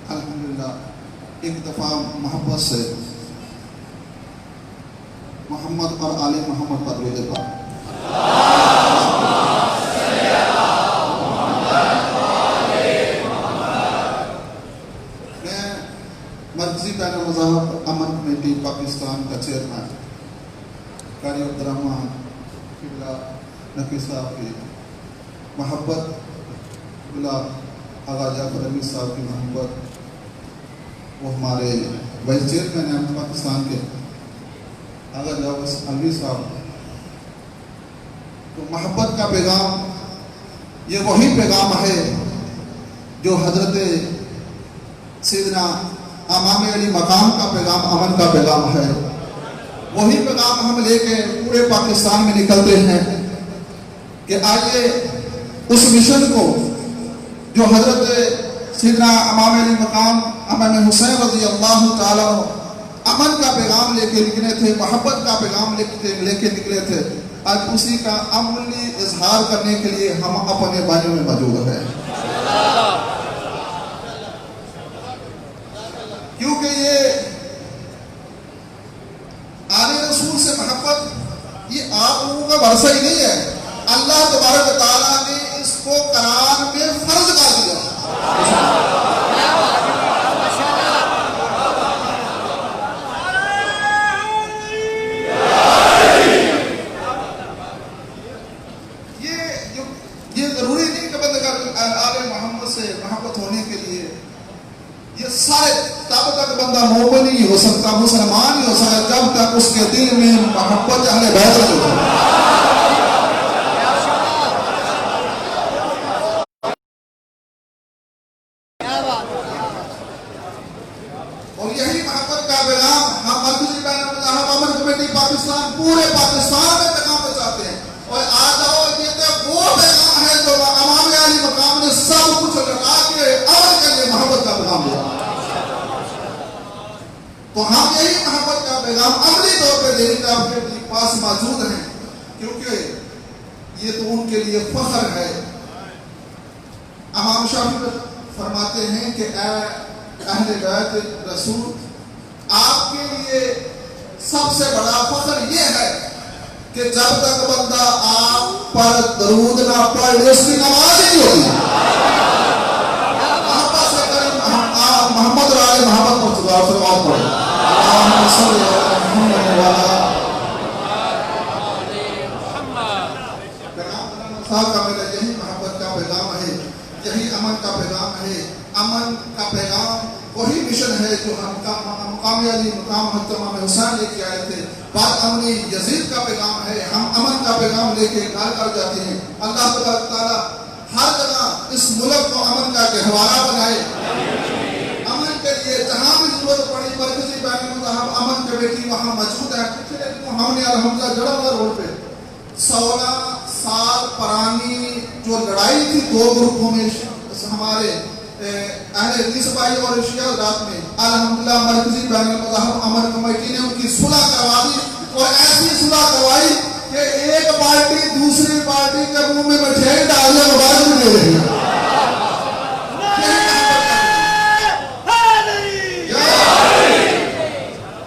الحمدللہ ایک دفعہ محبت سے محمد اور آل محمد پر درود پاک۔ میں مرکزی بین المذاہب امن کمیٹی پاکستان کا چیئرمین قاری عبدالرحمن قبلہ نقی صاحب کی محبت، قبلہ آغا جعفر علی صاحب کی محبت، وہ ہمارے وائس چیئرمین ہیں پاکستان کے آغا جعفر علی صاحب، تو محبت کا پیغام یہ وہی پیغام ہے جو حضرت سیدنا امام علی مقام کا پیغام، امن کا پیغام ہے۔ وہی پیغام ہم لے کے پورے پاکستان میں نکلتے ہیں کہ آئیے اس مشن کو جو حضرت سیدنا امام علی مقام امام حسین رضی اللہ تعالیٰ امن کا پیغام لے کے نکلے تھے، محبت کا پیغام لے کے نکلے تھے، آج اسی کا عملی اظہار کرنے کے لیے ہم اپنے بانیوں میں موجود ہیں۔ کیونکہ یہ آل رسول سے محبت یہ آپ لوگوں کا ورثہ ہی نہیں ہے، اللہ تبارک و تعالیٰ نے اس کو قرآن میں فرض کر دیا۔ یہ ضروری نہیں کہ بندہ آل محمد سے محبت ہونے کے لیے یہ سارے تب تک بندہ مومن نہیں ہو سکتا، مسلمان نہیں ہو سکتا جب تک اس کے دل میں محبت اہل بیت نہیں ہوتی۔ اور یہی محبت کا پیغام ہم مرکزی بین المذاہب امن کمیٹی پاکستان پورے پاکستان میں پیغام پہنچاتے ہیں، اور آج جاؤ یہ وہ پیغام ہے جو امام علی مقام نے سب کچھ لگا کے امن کے لیے محبت کا پیغام دیا۔ تو ہم یہی محبت کا پیغام عملی طور پہ دینے کے آپ کے پاس موجود ہیں، کیونکہ یہ تو ان کے لیے فخر ہے۔ امام شافعی فرماتے ہیں کہ اے اہل بیت رسول، آپ کے لیے سب سے بڑا فخر یہ ہے کہ جب تک بندہ آپ پر درود نہ پڑھے اس کی نماز ہی نہیں ہوتی۔ محبت سے کریں محمد اور آل محمد پر صلوات پڑھیں۔ اللہم صلی علی محمد وعلی صاحب کا میرا یہی محبت کا پیغام ہے، یہی امن کا پیغام ہے۔ امن کا پیغام وہی مشن ہے جو ہم مقام علی مقام حضرت امام حسین لے کے آئے تھے، بعد امنی یزید کا پیغام ہے، ہم امن کا پیغام لے کے کار کر جاتے ہیں۔ اللہ تبارک تعالیٰ ہر جگہ اس ملک کو امن کا گہوارہ بنائے، امن کے لیے جہاں بھی ضرورت پڑی مرکزی بین المذاہب امن کمیٹی وہاں موجود ہے۔ پچھلے دنوں ہم نے الحمدللہ جڑا روڈ پہ 16 سال پرانی جو لڑائی تھی دو گروپوں میں ہمارے اہل حدیث بھائی اور شیعہ حضرات میں، الحمدللہ مرکزی بین المذاہب امن کمیٹی نے ان کی صلح کروا دی، اور ایسی صلح کروائی کہ ایک پارٹی دوسری پارٹی کے منہ میں مٹھائی ڈالنے کے بعد بھی لے رہی ہے۔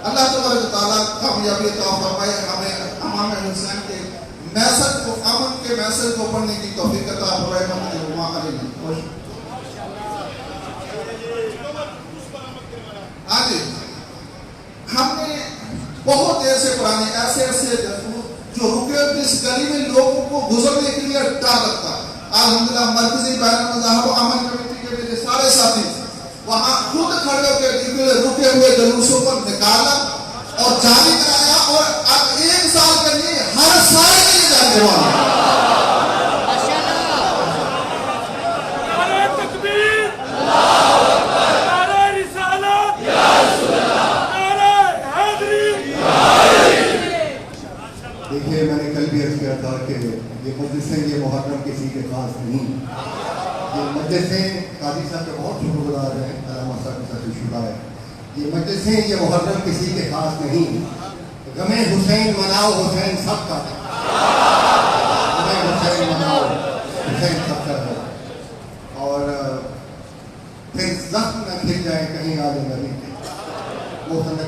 اللہ تبارک تعالیٰ کامیابی عطا فرمائے، ہمیں امام حسین کے میسج کو، امن کے میسج کو پڑھنے کی توفیق عطا فرمائے۔ آج ہم نے بہت ایسے پرانے ایسے جو رکے جس گلی میں لوگوں کو گزرنے کے لیے ڈر لگتا ہے، الحمدللہ مرکزی بین المذاہب امن کمیٹی کے میرے سارے ساتھی وہاں خود کھڑے ہو کے رکے ہوئے جلوسوں پر نکالا اور جاری کرایا، اور اب 1 سال کے لیے ہر سال کے لیے جانے والا۔ دیکھیے میں نے کل بھی عرض کیا تھا کہ یہ مجلسیں یہ محرم کسی کے خاص نہیں، یہ مجلسیں قاضی صاحب کے بہت شکر گزار ہیں، علامہ صاحب کے ساتھ شکر ہے، یہ مجلسیں یہ محرم کسی کے خاص نہیں۔ غم حسین مناؤ حسین سب کا ہے، غم حسین مناؤ حسین سب کا ہے، اور پھر زخم نہ کھل جائے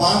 5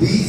20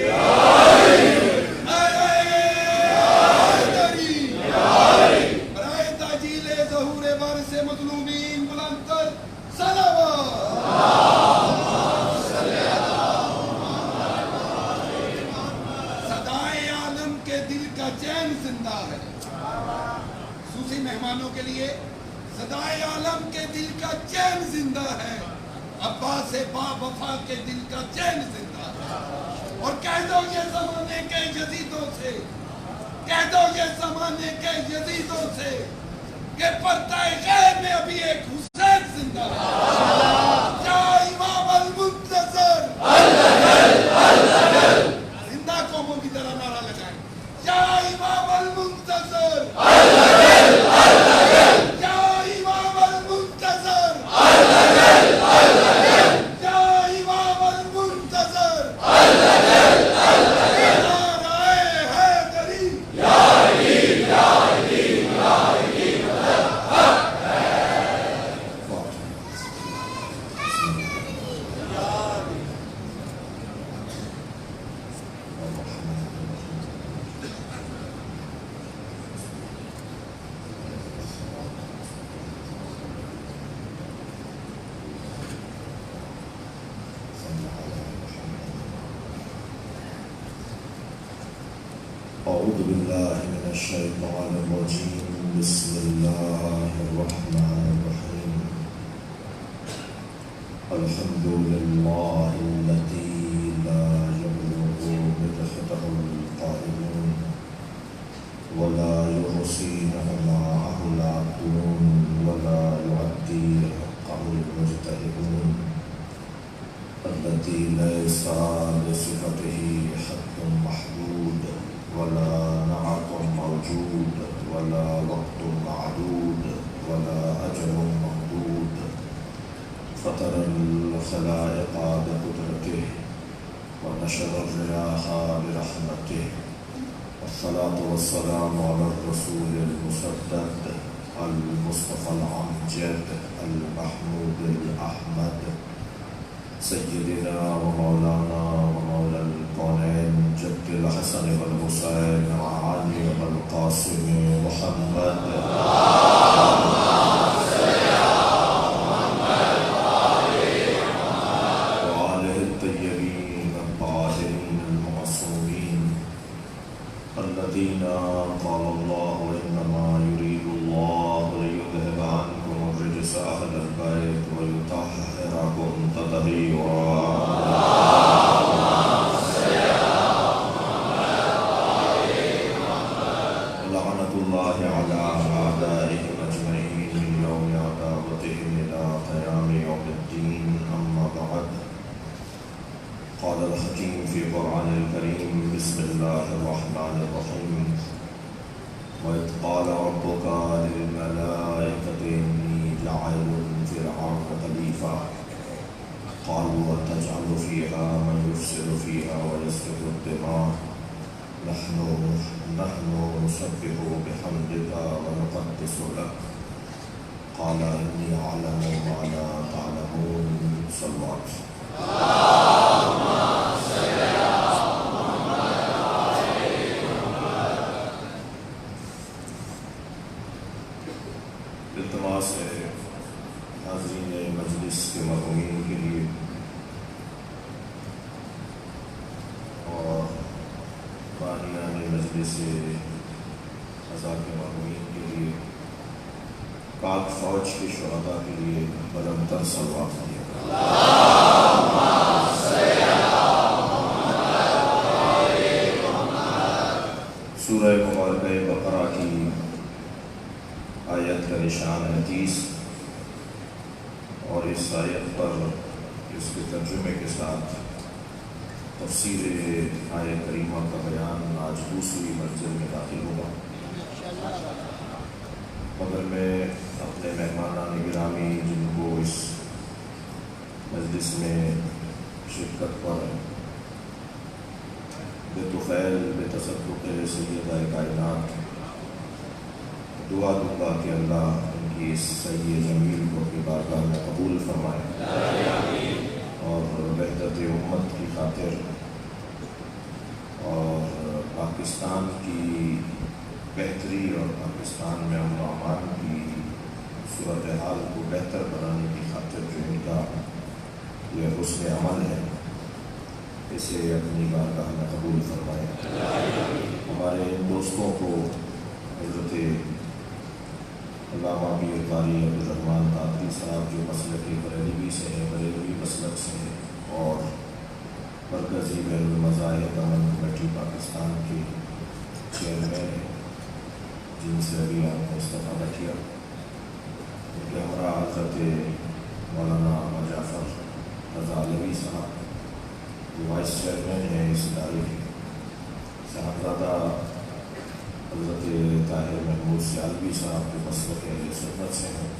Yeah. مہمانوں کے لیے صدائے عالم کے دل کا چین زندہ ہے، عباس با وفا کے دل کا چین زندہ ہے۔ اور کہہ دو یہ زمانے کے یزیدوں سے، کہہ دو یہ زمانے کے یزیدوں سے کہ پردہ غیب میں ابھی ایک حسین زندہ ہے۔ یا امام المنتظر زندہ قوموں کی طرح نعرہ لگائیں، یا امام المنتظر، یا امام المنتظر، یا امام المنتظر، نعرہ حیدری، أعوذ بالله من الشيطان الرجيم بسم الله الرحمن الرحيم الحمد لله الذي لا يبلغ مدحته القائلون ولا يحصي نعماءه العابدون ولا يؤدي حقه المجتهدون الذي ليس لصفته حد محدود ولا نعت موجود ولا وقت معدود ولا أجل ممدود فطر الخلائق بقدرته ونشر الرياح برحمته والصلاة والسلام على الرسول المسدد المصطفى الأمجد المحمود الأحمد سيدنا ومولانا ومولى الكونين جد الحسن والحسين علي والقاسم محمد وآله الطيبين الطاهرين المعصومين الذين قال الله إنما يريد الله ليذهب عنكم الرجس أهل البيت ويطهركم تطهيرا لعنة الله على أعدائهم أجمعين من يوم عداوتهم إلى قيام يوم الدين أما بعد قال الحكيم في قرآن الكريم بسم الله الرحمن الرحيم وإذ قال ربك للملائكة إني جاعل في الأرض خليفة قالوا وتجعل فيها من يفسد فيها ويسفك الدماء نحن نسبح بحمدك ونقدس لك قال إني أعلم ما لا تعلمون صلى الله عليه وسلم التماس ہے حاضرین مجلس کے مرحومین کے لیے اور بانیان مجلس اعضاء کے مرحومین کے لیے پاک فوج کے شہداء کے لیے بلند تر صلوات کیا سورہ مبارکہ بقرہ کی آیت کا نشان ہے 30 اور اس آیت پر اس کے ترجمے کے ساتھ تفسیر آیت کریمہ کا بیان آج دوسری منزل میں داخل ہوگا، مگر میں اپنے مہمانان گرامی جن کو اس مجلس میں شرکت پر بطفیل بتصدق سیدہ کائنات دعا دوں گا کہ اللہ ان کی اس سید جمیل کو اپنی بارگاہ میں قبول فرمائے اور وحدت امت کی خاطر اور پاکستان کی بہتری اور پاکستان میں امن و امان کی صورتحال کو بہتر بنانے کی خاطر جو ان کا یہ حسن عمل ہے اسے اپنی بارگاہ میں قبول فرمائے۔ ہمارے ان دوستوں کو حضرت علامہ پیر قاری عبدالرحمن قادری صاحب جو مسلک بریلوی سے ہیں، بریلوی مسلک سے ہیں اور مرکزی بین المذاہب امن کمیٹی پاکستان کے چیئرمین ہیں، جن سے ابھی آپ نے استفادہ کیا، ان کے ہمراہ حضرت مولانا جعفر رضا علوی صاحب جو وائس چیئرمین ہیں اس ادارے کے، صاحبزادہ حضرت طاہر محمود سیالوی صاحب جو مسلک اہل سنت سے ہیں،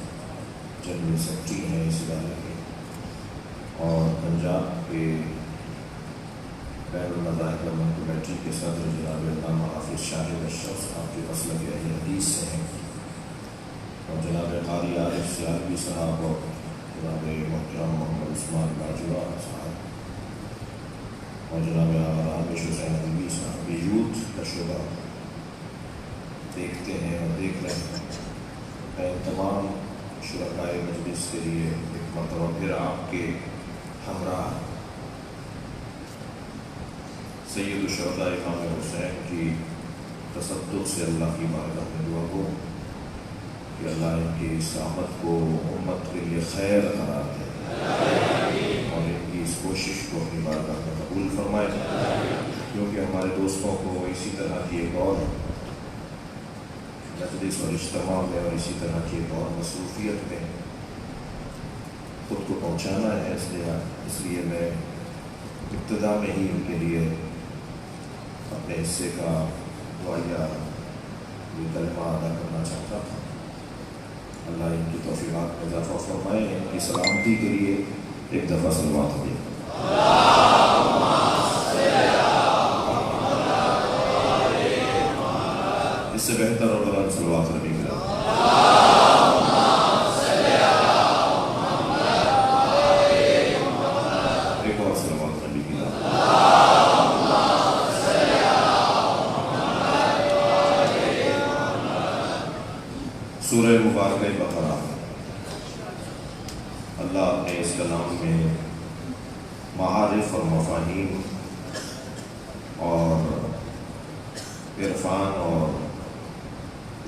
جنرل سیکرٹری ہیں اس ادارے کے، اور پنجاب کے بین المذاہب امن کمیٹی کے صدر جناب علامہ حافظ شاہد اشرف صاحب کے مسلک اہل حدیث سے ہیں، اور جناب قاری عارف سیالوی صاحب اور جناب محترم محمد عثمان باجوہ صاحب اور جناب عامش حسین علوی صاحب یوتھ کا شعبہ دیکھتے ہیں اور دیکھ رہے ہیں۔ میں تمام شرکائے مجلس کے لیے ایک مرتبہ پھر آپ کے ہمراہ سید الشہداء امام حسین کی تصدق سے اللہ کی بارگاہ میں دعا ہو کہ اللہ ان کی اس آمد کو امت کے لیے خیر قرار دے اور ان کی اس کوشش کو اپنی بارگاہ میں قبول فرمائے، کیونکہ ہمارے دوستوں کو اسی طرح کی ایک اور مجلس اور اجتماع میں اور اسی طرح کی ایک اور مصروفیت میں خود کو پہنچانا ہے، اس لیے میں ابتدا میں ہی ان کے لیے اپنے حصے کا دعائیہ یہ کلمہ ادا کرنا چاہتا تھا۔ اللہ ان کی توفیقات میں اضافہ فرمائے، ان کی سلامتی کے لیے ایک دفعہ صلوات ہو جائے۔ اس سے بہتر اور بلند صلوات نبی کرام۔ ایک اور صلوات نبی کرام۔ سورہ مبارکہ بقرہ، اللہ اپنے اس کلام میں معارف اور مفاہیم اور عرفان اور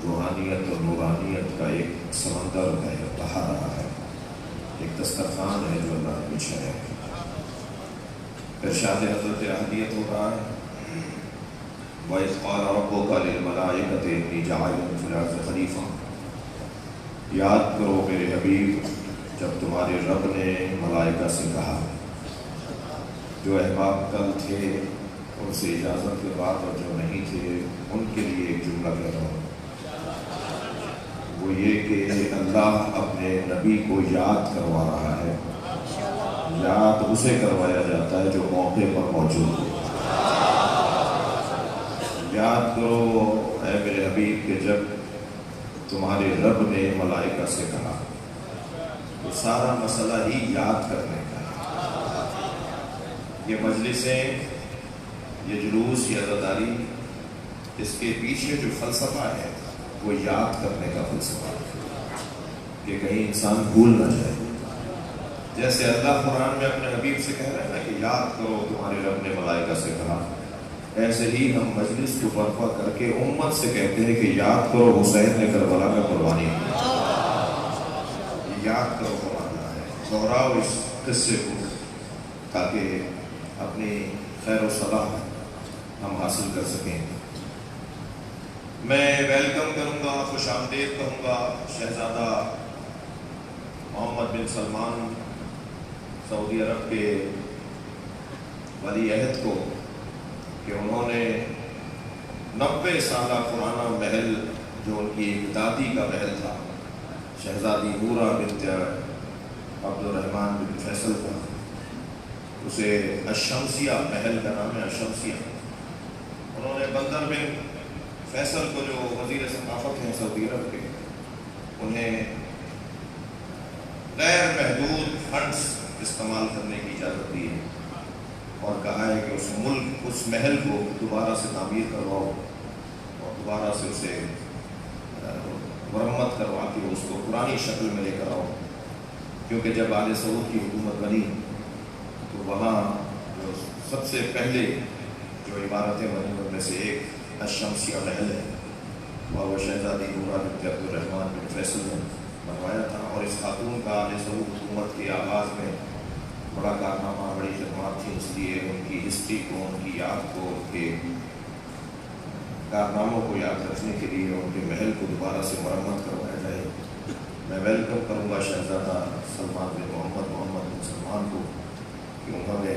روحانیت اور نورانیت کا ایک سمندر ہے بہا رہا ہے، ایک دسترخوان ہے جو اللہ نے بچھایا ہے۔ ارشاد حضرت احدیت ہو رہا ہے، وَإِذْ قَالَ رَبُّكَ لِلْمَلَائِكَةِ إِنِّي جَاعِلٌ فِي الْأَرْضِ خَلِيفَةً، یاد کرو میرے حبیب جب تمہارے رب نے ملائکہ سے کہا، جو احباب کل تھے ان سے اجازت کے بعد اور جو نہیں تھے ان کے لیے ایک جملہ کہہ رہا ہوں، وہ یہ کہ اللہ اپنے نبی کو یاد کروا رہا ہے۔ یاد اسے کروایا جاتا ہے جو موقع پر موجود ہو۔ یاد کرو اے میرے حبیب کہ جب تمہارے رب نے ملائکہ سے کہا، تو سارا مسئلہ ہی یاد کرنے کا ہے۔ یہ مجلسیں، یہ جلوس، یہ عزاداری، اس کے پیچھے جو فلسفہ ہے وہ یاد کرنے کا فلسفہ ہے کہ کہیں انسان بھول نہ جائے۔ جیسے اللہ قرآن میں اپنے حبیب سے کہہ رہے ہیں نا کہ یاد کرو تمہارے رب نے ملائکہ سے کہا، ایسے ہی ہم مجلس کو برپا کر کے امت سے کہتے ہیں کہ یاد کرو حسین نے کربلا میں قربانی کی۔ یاد کرو قرآن ہے، دوہراؤ اس قصے کو تاکہ اپنی خیر و صلاح ہم حاصل کر سکیں۔ میں ویلکم کروں گا، خوش آمدید کہوں گا شہزادہ محمد بن سلمان سعودی عرب کے ولی عہد کو کہ انہوں نے 90 سالہ پرانا محل جو ان کی دادی کا محل تھا، شہزادی نورہ بنت عبدالرحمن بن فیصل کا، اسے الشمسیہ محل کا نام ہے الشمسیہ، انہوں نے بندر بن فیصل کو جو وزیر ثقافت ہیں سعودی عرب کے، انہیں غیر محدود فنڈز استعمال کرنے کی اجازت دی ہے اور کہا ہے کہ اس محل کو دوبارہ سے تعمیر کرواؤ اور دوبارہ سے اسے مرمت کروا کے اس کو پرانی شکل میں لے کر آؤ، کیونکہ جب آل سعود کی حکومت بنی تو وہاں جو سب سے پہلے جو عمارتیں بنی ان میں سے ایک الشمسیہ محل ہے، اور وہ شہزادی نورا بنت عبدالرحمن بن فیصل نے بنوایا تھا، اور اس خاتون کا آل سعود حکومت کے آغاز میں بڑا کارنامہ، بڑی خدمات تھی، اس لیے ان کی ہسٹری کو، ان کی یاد کو، ان کے کارناموں کو یاد رکھنے کے لیے ان کے محل کو دوبارہ سے مرمت کروایا جائے۔ میں ویلکم کروں گا شہزادہ سلمان بن محمد بن سلمان کو کہ انہوں نے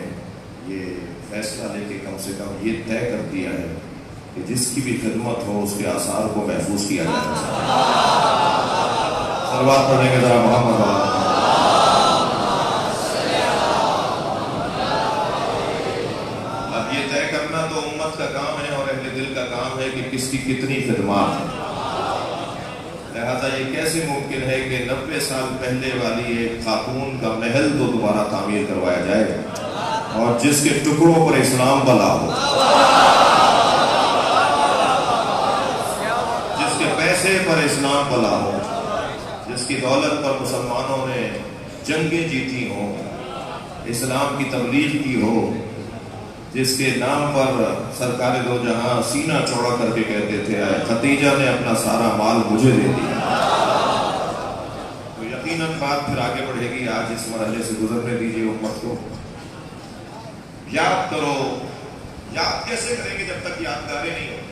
یہ فیصلہ لے کے کم سے کم یہ طے کر دیا ہے کہ جس کی بھی خدمت ہو اس کے آثار کو محفوظ کیا جائے۔ صلوات پڑھنے کے ذرا محمد اب یہ طے کرنا تو امت کا کام ہے اور اہل دل کا کام ہے کہ کس کی کتنی خدمات ہے۔ لہذا یہ کیسے ممکن ہے کہ 90 سال پہلے والی ایک خاتون کا محل تو دوبارہ تعمیر کروایا جائے اور جس کے ٹکڑوں پر اسلام بلا ہو، جس کے پیسے پر اسلام بلا ہو، جس کی دولت پر مسلمانوں نے جنگیں جیتی ہوں، اسلام کی تبلیغ کی ہو، جس کے نام پر سرکار دو جہاں سینہ چوڑا کر کے کہتے تھے ختیجہ نے اپنا سارا مال مجھے دے دیا، تو یقیناً بات پھر آگے بڑھے گی۔ آج اس مرحلے سے گزرنے دیجیے امت کو۔ یاد کرو، یاد کیسے کریں گے جب تک یادگاریں نہیں ہوں؟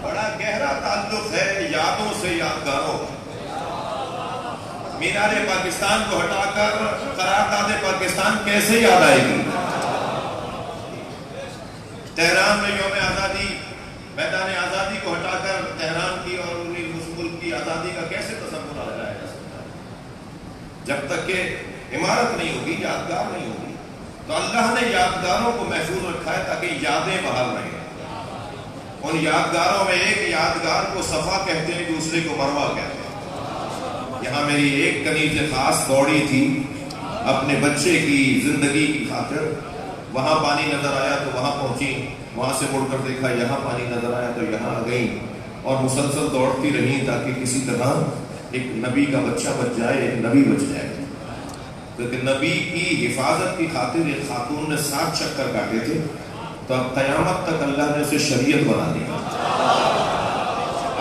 بڑا گہرا تعلق ہے یادوں سے یادگاروں کا۔ مینار پاکستان کو ہٹا کر قرارداد پاکستان کیسے یاد آئے گی؟ تہران میں یوم آزادی، میدان آزادی کو ہٹا کر تہران کی اور اس ملک کی آزادی کا کیسے تصور آ جائے گا؟ جب تک کہ عمارت نہیں ہوگی، یادگار نہیں ہوگی۔ تو اللہ نے یادگاروں کو محفوظ رکھا ہے تاکہ یادیں بحال رہیں۔ ان یادگاروں میں ایک یادگار کو صفا کہتے ہیں، دوسرے کو مروہ کہتے ہیں۔ یہاں میری ایک کنیز خاص دوڑی تھی اپنے بچے کی زندگی کی خاطر، وہاں پانی نظر آیا تو وہاں پہنچی، وہاں سے مڑ کر دیکھا یہاں پانی نظر آیا تو یہاں آ گئی، اور مسلسل دوڑتی رہی تاکہ کسی طرح ایک نبی کا بچہ بچ جائے، ایک نبی بچ جائے۔ لیکن نبی کی حفاظت کی خاطر ایک خاتون نے 7 چکر کاٹے تھے، تو اب قیامت تک اللہ نے اسے شریعت بنا دیا۔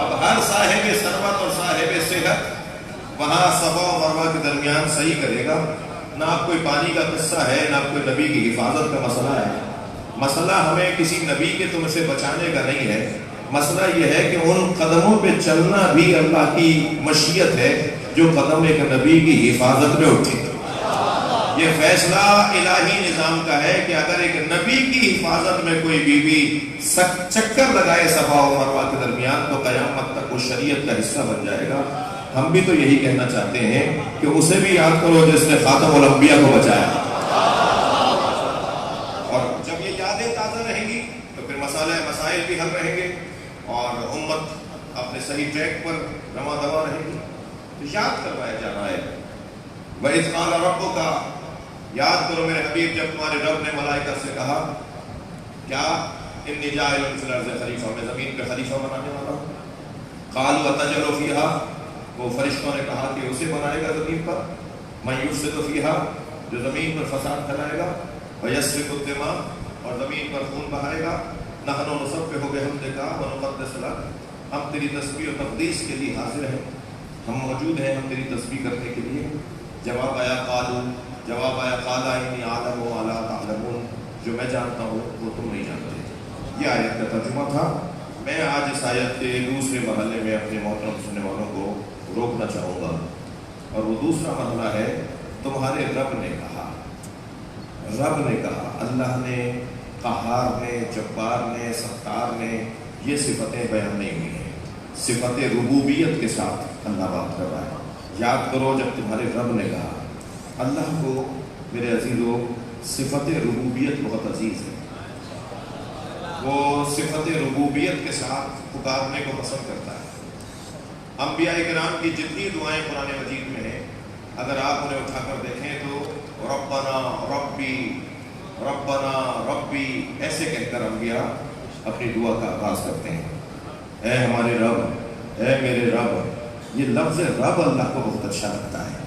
اب ہر صاحب ثروت اور صاحب صحت وہاں صفا و مروہ کے درمیان صحیح کرے گا۔ نہ اب کوئی پانی کا قصہ ہے، نہ کوئی نبی کی حفاظت کا مسئلہ ہے۔ مسئلہ ہمیں کسی نبی کے تم سے بچانے کا نہیں ہے، مسئلہ یہ ہے کہ ان قدموں پہ چلنا بھی اللہ کی مشیت ہے جو قدم ایک نبی کی حفاظت میں اٹھے۔ یہ فیصلہ الہی نظام کا ہے کہ اگر ایک نبی کی حفاظت میں کوئی بیوی چکر لگائے صفا و مروہ کے درمیان تو قیامت تک وہ شریعت کا حصہ بن جائے گا۔ ہم بھی تو یہی کہنا چاہتے ہیں کہ اسے بھی یاد کرو جس نے خاتم الانبیاء کو بچایا۔ اور جب یہ یادیں تازہ رہیں گی تو پھر مسائل بھی حل رہیں گے اور امت اپنے صحیح ٹریک پر رواں دوا رہے گی۔ تو یاد کروایا جا رہا ہے۔ وَإِذْ قَالَ رَبُّكَ، یاد کرو میرے حبیب جب تمہارے رب نے ملائکہ سے کہا کیا انی جاعل فی الارض خلیفہ، میں زمین پہ خلیفہ بنانے والا ہوں۔ قالوا أتجعل فیہا، وہ فرشتوں نے کہا کہ اسے بنائے گا زمین پر، من یفسد فیہا، جو زمین پر فساد پھیلائے گا، ویسفک الدماء، اور زمین پر خون بہائے گا، نحن نسبح بحمدک ونقدس لک، ہم تیری تسبیح و تقدیس کے لیے حاضر ہیں، ہم موجود ہیں ہم تیری تسبیح کرنے کے لیے۔ جواب آیا قال انی اعلم ما لا تعلمون، جو میں جانتا ہوں وہ تم نہیں جانتے۔ یہ آیت کا ترجمہ تھا۔ میں آج اس آیت کے دوسرے مرحلے میں اپنے محترم سننے والوں کو روکنا چاہوں گا، اور وہ دوسرا مرحلہ ہے تمہارے رب نے کہا۔ رب نے کہا، اللہ نے، قہار نے، جبار نے، ستار نے، یہ صفتیں بیان نہیں ہوئی ہیں۔ صفت ربوبیت کے ساتھ اللہ بات کر رہا ہے۔ یاد کرو جب تمہارے رب نے کہا، اللہ کو میرے عزیزو صفت ربوبیت بہت عزیز ہے۔ وہ صفت ربوبیت کے ساتھ پکارنے کو پسند کرتا ہے۔ انبیاء کرام کی جتنی دعائیں قرآن مجید میں ہیں، اگر آپ انہیں اٹھا کر دیکھیں تو ربنا ربی ربنا ربی ایسے کہہ کر انبیاء اپنی دعا کا آغاز کرتے ہیں۔ اے ہمارے رب، اے میرے رب۔ یہ لفظ رب اللہ کو بہت اچھا لگتا ہے،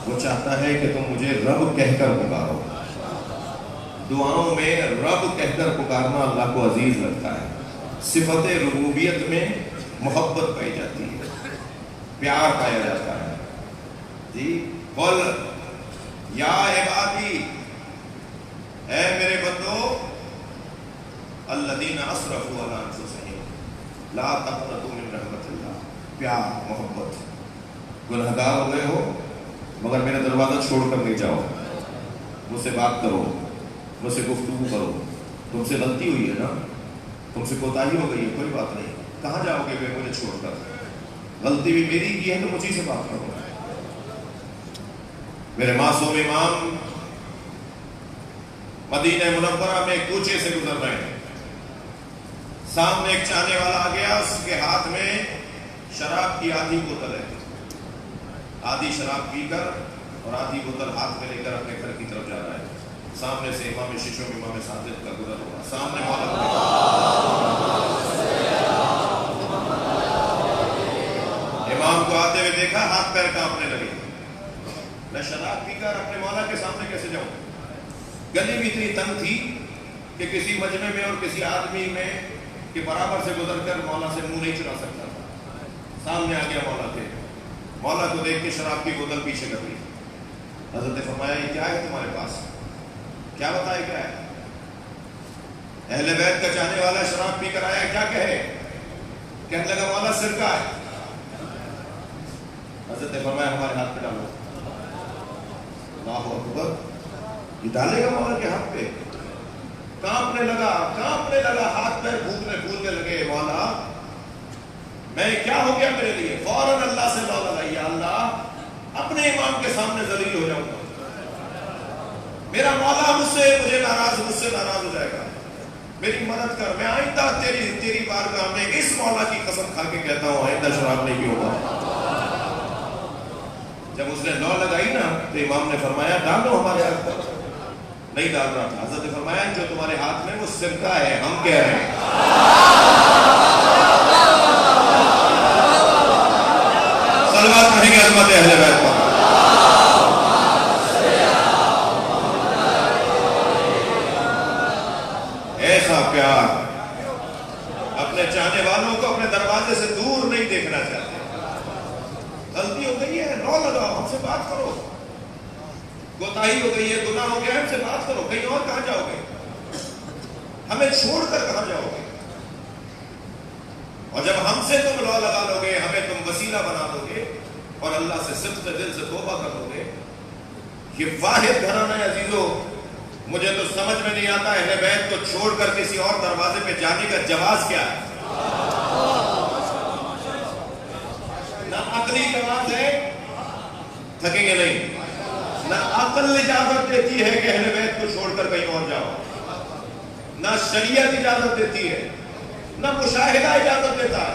وہ چاہتا ہے کہ تم مجھے رب کہہ کر پکارو۔ دعاؤں میں رب کہہ کر پکارنا اللہ کو عزیز لگتا ہے۔ صفت ربوبیت میں محبت پائی جاتی ہے، پیار پایا جاتا ہے. جی قل یا عبادی، اے میرے بندو، الذین اسرفوا علی انفسہم لا تقنطوا من رحمت اللہ. پیار، محبت. گنہگار ہو گئے ہو مگر میرا دروازہ چھوڑ کر نہیں جاؤ، مجھ سے بات کرو، مجھ سے گفتگو کرو. تم سے غلطی ہوئی ہے نا، تم سے کوتاہی ہو گئی ہے، کوئی بات نہیں، کہاں جاؤ گے مجھے چھوڑ کر؟ غلطی بھی میری کی ہے تو مجھے سے بات کرو. میرے معصوم امام مدینہ منورہ میں کوچے سے گزر رہے ہیں، سامنے ایک چاہنے والا آ گیا، اس کے ہاتھ میں شراب کی آدھی بوتل ہے. آدھی شراب پی کر اور آدھی بوتل ہاتھ میں لے کر اپنے گھر کی طرف جا رہا ہے. سامنے سے امام ششم امام صادق کا گزر ہوا، سامنے امام کو آتے ہوئے دیکھا، ہاتھ پیر کانپنے لگے. میں شراب پی کر اپنے مولا کے سامنے کیسے جاؤں؟ گلی بھی اتنی تنگ تھی کہ کسی مجمع میں اور کسی آدمی میں کے برابر سے گزر کر مولا سے منہ نہیں چرا سکتا تھا. سامنے آ گیا مولا کے، مولا کو دیکھ کے شراب کی بوتل پیچھے کر لی. حضرت نے فرمایا یہ کیا ہے تمہارے پاس؟ کیا بتائے کیا ہے؟ اہل بیت کا چاہنے والا شراب پی کر آیا، کیا کہے؟ کہنے لگا مولا سرکہ ہے. حضرت نے فرمایا ہمارے ہاتھ پہ ڈالو. اللہ اکبر، یہ ڈالے گا مولا کے ہاتھ پہ؟ کانپنے لگا، ہاتھ پیر پھولنے لگے. مولا میں کیا ہو گیا میرے لیے؟ فوراً اللہ سے دعا لگائی، یا اللہ اپنے امام کے سامنے ذلیل ہو جاؤں گا، میرا مولا مجھے ناراض ہو جائے گا، میری مدد کر. میں آئندہ تیری بارگاہ میں اس مولا کی قسم کھا کے کہتا ہوں آئندہ شراب نہیں پیوں گا. جب اس نے لو لگائی نا تو امام نے فرمایا ڈالو ہمارے ہاتھ پر. نہیں ڈال رہا تھا. حضرت نے فرمایا جو تمہارے ہاتھ میں وہ سرکہ ہے، ہم کہہ رہے ہیں. صلوات پڑھیں گے عظمت اہل بیت پر. ایسا پیار، اپنے چاہنے والوں کو اپنے دروازے سے دور نہیں دیکھنا چاہتے. غلطی ہو گئی ہے، لو لگاؤ، ہم سے بات کرو. کوتاہی ہو گئی ہے، گناہ ہو گیا، ہم سے بات کرو. کہیں اور کہاں جاؤ گے؟ ہمیں چھوڑ کر کہاں جاؤ گے؟ اور جب ہم سے تم لو لگا لو گے، ہمیں تم وسیلہ بنا دو گے اور اللہ سے صدق دل سے توبہ کر دو گے. یہ واحد گھرانہ ہے عزیزو. مجھے تو سمجھ میں نہیں آتا اہل بیت کو چھوڑ کر کسی اور دروازے پہ جانے کا جواز کیا ہے. نہ عقلی جواز ہے، تھکیں گے نہیں، نہ عقل اجازت دیتی ہے کہ اہل بیت کو چھوڑ کر کہیں اور جاؤ، نہ شریعت اجازت دیتی ہے، نہ مشاہدہ اجازت دیتا ہے.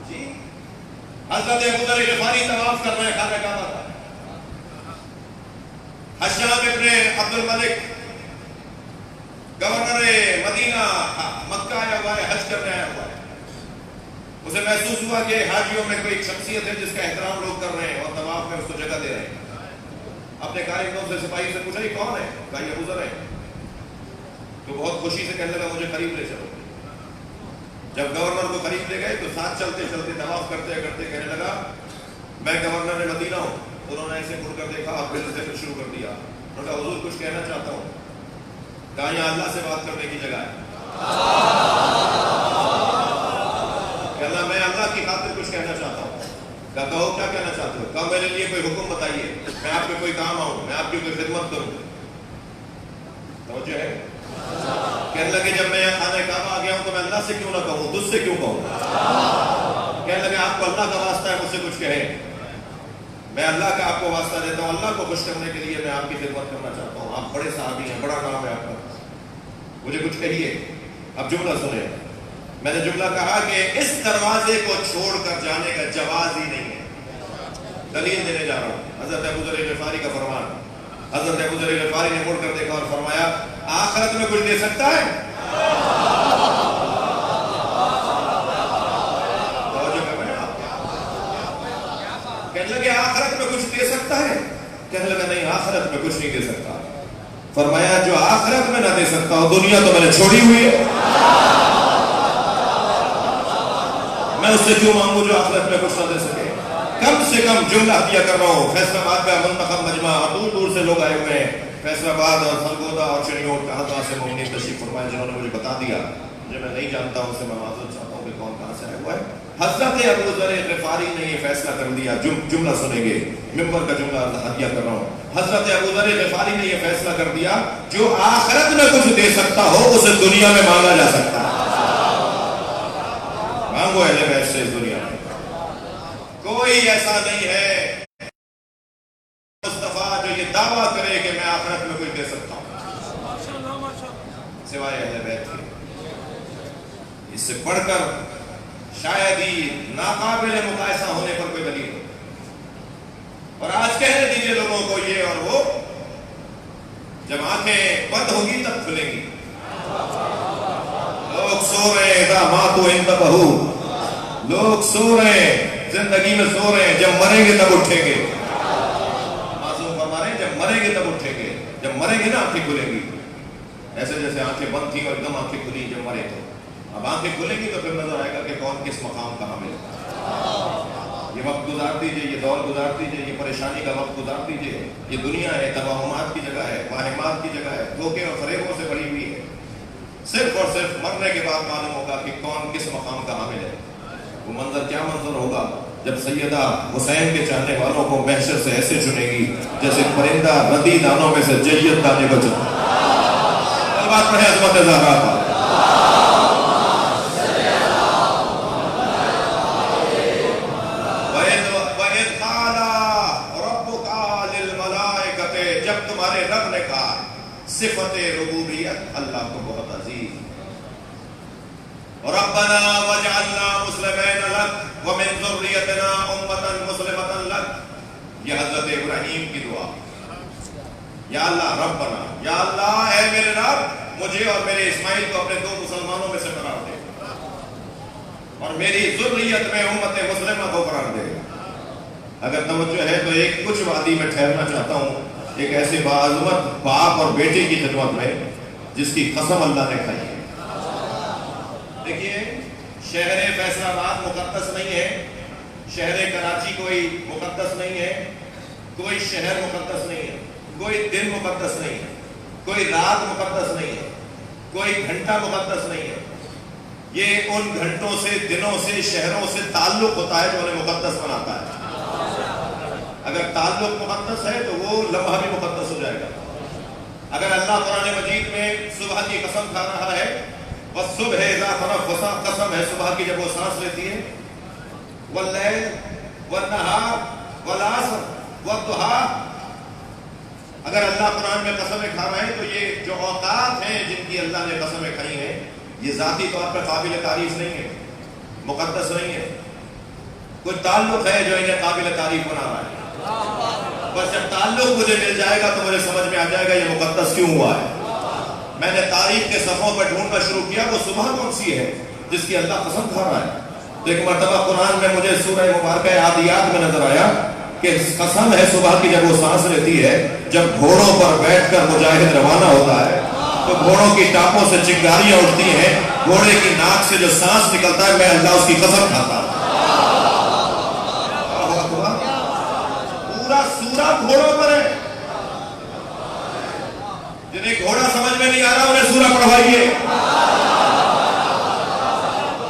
جی حضرت ابو ذر غفاری طواف کر رہے ہیں خانہ کعبہ کا. حشام ابن عبد الملک گورنر مدینہ مکہ آیا ہوا ہے، حج کرنے آیا ہوا ہے. اسے محسوس ہوا کہ حاجیوں میں کوئی شخصیت ہے جس کا احترام لوگ کر رہے ہیں اور طواف میں اس کو جگہ دے رہے ہیں. اپنے کارکنوں سے سپاہی سے پوچھا یہ کون ہے؟ کہا یہ ابو ذر ہے. تو بہت خوشی سے کہنے لگا مجھے قریب لے چلو. جب گورنر کو قریب لے گئے تو ساتھ چلتے چلتے طواف کرتے کرتے کہنے لگا میں گورنر مدینہ ہوں. انہوں نے ایسے مڑ کر دیکھا اور پھر سے شروع کر دیا. انہوں نے کہا حضور کچھ کہنا چاہتا ہوں. کہا یہاں اللہ سے بات کرنے کی جگہ ہے. کہ اللہ میں اللہ کی خاطر کچھ کہنا چاہتا ہوں. کہا کہو کیا کہنا چاہتے ہو؟ کہا میرے لیے کوئی حکم بتائیے، میں آپ کے کوئی کام آؤں، میں آپ کی کوئی خدمت کروں. توجہ ہے؟ کہنے لگے جب میں یہاں خانہ کعبہ آ گیا ہوں تو میں اللہ سے کیوں نہ کہوں، تجھ سے کیوں کہوں؟ کہنے لگے آپ کو اللہ کا واسطہ ہے مجھ سے کچھ کہے. میں اللہ کا آپ کو واسطہ دیتا ہوں، اللہ کو خوش کرنے کے لیے میں آپ کی خدمت کرنا چاہتا ہوں. آپ بڑے صحابی ہیں، بڑا نام ہے آپ کا، مجھے کچھ کہیے. اب جملہ سنیں. میں نے جملہ کہا کہ اس دروازے کو چھوڑ کر جانے کا جواز ہی نہیں ہے. دلیل دینے جا رہا ہوں. حضرت ابو ذر غفاری کا فرمان. حضرت ابو ذر غفاری نے مڑ کر دیکھا اور فرمایا آخرت میں کچھ دے سکتا ہے؟ کہنے لگے آخرت میں کچھ دے سکتا ہے؟ کہنے لگا نہیں آخرت میں کچھ نہیں دے سکتا. فرمایا جو آخرت میں نہ دے سکتا ہو دنیا تو میں نے چھوڑی ہوئی ہے. میں اس سے کیوں مانگوں جو آخرت میں کچھ نہ دے سکے؟ کم سے کم جملہ ہدیہ کر رہا ہوں، فیصل آباد کا منتخب مجمع اور دور دور سے لوگ آئے ہوئے ہیں، فیصل آباد اور سرگودا اور چنیوٹ کہاں سے مومنین تشریف فرمائے، جنہوں نے مجھے بتا دیا، جو میں نہیں جانتا ہوں، سے میں معذرت چاہتا ہوں کہ کون کہاں سے آیا ہوا ہے۔ حضرت ابو ذر غفاری نے یہ فیصلہ کر دیا، جملہ سنیں گے، ممبر کا جملہ ہدیہ کر رہا ہوں۔ حضرت ابو ذر غفاری نے یہ فیصلہ کر دیا، جو آخرت میں کچھ دے سکتا ہو اسے دنیا میں مانگا جا سکتا ہے۔ مانگو اہل بیت سے اس دنیا میں، کوئی ایسا نہیں ہے مصطفیٰ جو یہ دعویٰ کرے کہ میں آخرت میں کچھ دے سکتا ہوں سوائے اہل بیت کے۔ اس سے پڑھ کر شاید ہی ناقابل مقایسہ ہونے پر کوئی دلیل ہو۔ اور آج کہنے دیجئے لوگوں کو یہ اور وہ، جب آنکھیں بند ہوگی تب کھلیں گی۔ لوگ سو رہے ہیں اذا ماتوا انتبہوا، لوگ سو رہے ہیں، زندگی میں سو رہے ہیں، جب مریں گے تب اٹھیں گے۔ معصوم فرما رہے ہیں جب مریں گے تب اٹھیں گے، جب مریں گے نا آنکھیں کھلیں گی۔ ایسے جیسے آنکھیں بند تھی اور ایک دم آنکھیں کھلی جب مرے تو، اب آنکھیں کھلیں گی تو پھر نظر آئے گا کہ کون کس مقام کہاں ملے۔ یہ وقت گزار دیجئے، یہ دور گزار دیجئے، یہ پریشانی کا وقت گزار دیجئے۔ یہ دنیا ہے، توہمات کی جگہ ہے، واہمات کی جگہ ہے، دھوکے اور فریبوں سے بھری ہوئی ہے۔ صرف اور صرف مرنے کے بعد معلوم ہوگا کہ کون کس مقام کا حامل ہے۔ وہ منظر کیا منظر ہوگا جب سیدہ حسین کے چاہنے والوں کو محشر سے ایسے چنے گی جیسے پرندہ ردی دانوں میں سے جیت دانے کو چنے۔ بات پڑھیں عظمت زہرا کا۔ وَإِذْ قَالَ رَبُّكَ لِلْمَلَائِكَةِ، جب تمہارے رب نے کہا، صفت ربوبیت اللہ کو بہت عزیز، ربنا وجعلنا مسلمین لک ومن ذریتنا امتا مسلمتا لک، یہ حضرت ابراہیم کی دعا۔ یا اللہ ربنا، یا اللہ اے میرے رب، مجھے اور میرے اسماعیل کو اپنے دو مسلمانوں میں سے قرار دے اور میری ذریت میں امت مسلمہ کو قرار دے۔ اگر توجہ ہے تو ایک کچھ وادی میں ٹھہرنا چاہتا ہوں، ایک ایسے باعظمت باپ اور بیٹے کی خدمت میں جس کی قسم اللہ نے کھائی ہے۔ دیکھیے، شہر فیصل آباد مقدس نہیں ہے، شہر کراچی کوئی مقدس نہیں ہے، کوئی شہر مقدس نہیں ہے، کوئی دن مقدس نہیں ہے، کوئی رات مقدس نہیں ہے، کوئی گھنٹہ مقدس نہیں ہے۔ یہ ان گھنٹوں سے، دنوں سے، شہروں سے تعلق ہوتا ہے جو انہیں مقدس بناتا ہے۔ اگر تعلق مقدس ہے تو وہ لمحہ بھی مقدس ہو جائے گا۔ اگر اللہ قرآن مجید میں صبح کی قسم کھا رہا ہے، والصبح اذا تنفس، قسم ہے صبح کی جب وہ سانس لیتی ہے، واللیل والنہار والعصر والضحیٰ، اگر اللہ قرآن میں قسمیں کھا رہے ہیں تو یہ جو اوقات ہیں جن کی اللہ نے قسمیں کھائی ہیں، یہ ذاتی طور پر قابل تعریف نہیں ہے، مقدس نہیں ہے، کوئی تعلق ہے جو انہیں قابل تعریف بنا رہا ہے۔ بس جب تعلق مجھے مل جائے گا تو مجھے سمجھ میں آ جائے گا یہ مقدس کیوں ہوا ہے۔ میں نے تاریخ کے صفحوں پر ڈھونڈنا شروع کیا، وہ صبح کون سی ہے جس کی اللہ قسم کھا رہا ہے۔ تو ایک مرتبہ قرآن میں مجھے سورہ مبارکہ عادیات میں نظر آیا کہ قسم ہے صبح کی جب وہ سانس لیتی ہے، جب گھوڑوں پر بیٹھ کر مجاہد روانہ ہوتا ہے تو گھوڑوں کی ٹانپوں سے چنگاریاں اٹھتی ہیں، گھوڑے کی ناک سے جو سانس نکلتا ہے میں اللہ اس کی قسم کھاتا ہوں۔ پورا سورہ گھوڑوں پر ہے، جنہیں گھوڑا سمجھ میں نہیں آ رہا انہیں سورہ پڑھوائیے۔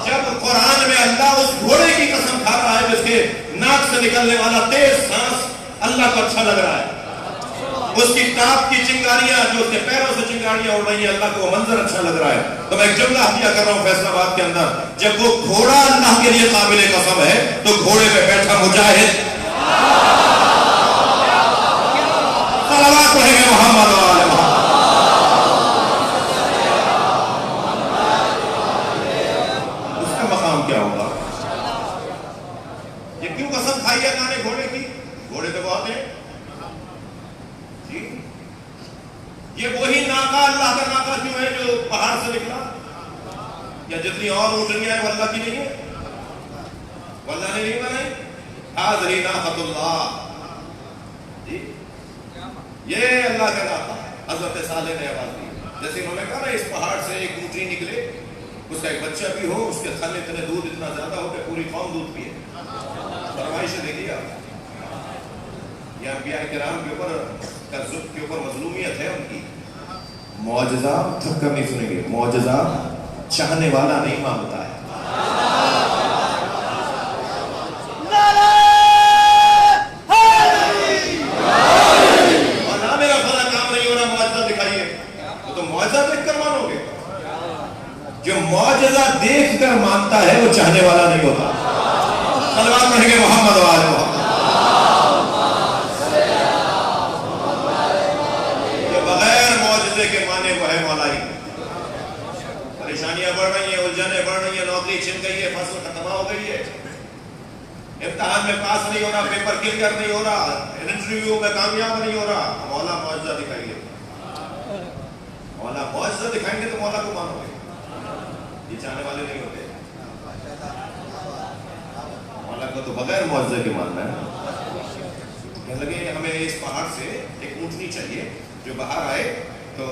جب قرآن میں اللہ اس گھوڑے کی قسم کھا رہا ہے جس کے ناک سے نکلنے والا تیز سانس اللہ کو اچھا لگ رہا ہے، اس کی ٹاپ کی چنگاریاں جو اس کے پیروں سے چنگاریاں اڑ رہی ہیں اللہ کو وہ منظر اچھا لگ رہا ہے، تو میں ایک جملہ ہدیہ کر رہا ہوں فیصل آباد کے اندر، جب وہ گھوڑا اللہ کے لیے قابل قسم ہے تو گھوڑے پہ بیٹھا مجاہد صلوات پڑھیں گے محمد و آل محمد۔ اس کا مقام کیا ہوگا؟ یہ کیوں قسم کھائی ہے اللہ نے گھوڑے کی؟ گھوڑے تو بہت ہیں جی، یہ وہی ناقہ اللہ کا ناقہ کیوں ہے جو پہاڑ سے نکلا؟ یا جتنی اور اونٹنیاں ہیں وہ اللہ کی نہیں ہے؟ وہ اللہ نے نہیں بنائی؟ حاضری ناقۃ اللہ جی، یہ اللہ کا ناقہ۔ حضرت صالح نے آواز دی، جیسے انہوں نے کہا نا اس پہاڑ سے ایک اونٹنی نکلے اس کا ایک بچہ بھی ہو، اس کے تھن اتنے دودھ اتنا زیادہ ہو کہ پوری قوم دودھ پیے. فرمائشیں دیکھیے آپ، یہ انبیاء کرام کے اوپر مظلومیت ہے ان کی. معجزہ تھک کر نہیں سنیں گے، معجزہ چاہنے والا نہیں مانگتا ہے. اور نہ میرا فلاں کام نہیں ہو رہا، معجزہ دکھائیے، تو معجزہ دیکھ کر مانو گے. جو معجزہ دیکھ کر مانتا ہے وہ چاہنے والا نہیں ہوتا. صلوات پڑھیں گے محمد و آل محمد. یہ بغیر معجزے کے مانے وہ ہے مولائی. پریشانیاں بڑھ رہی ہیں، الجھنیں بڑھ رہی ہیں، نوکری چھن گئی ہے، فصل ختم ہو گئی ہے، امتحان میں پاس نہیں ہو رہا، پیپر کلیئر نہیں ہو رہا، انٹرویو میں کامیاب نہیں ہو رہا. مولا معجزہ دکھائیے. مولا معجزہ دکھائیں گے تو مولا کو مانو گے. یہ چاہنے والے نہیں ہوتے. مولا کو تو بغیر معجزے کے ماننا ہے. کہنے لگے ہمیں اس پہاڑ سے ایک اونٹنی چاہیے جو باہر آئے تو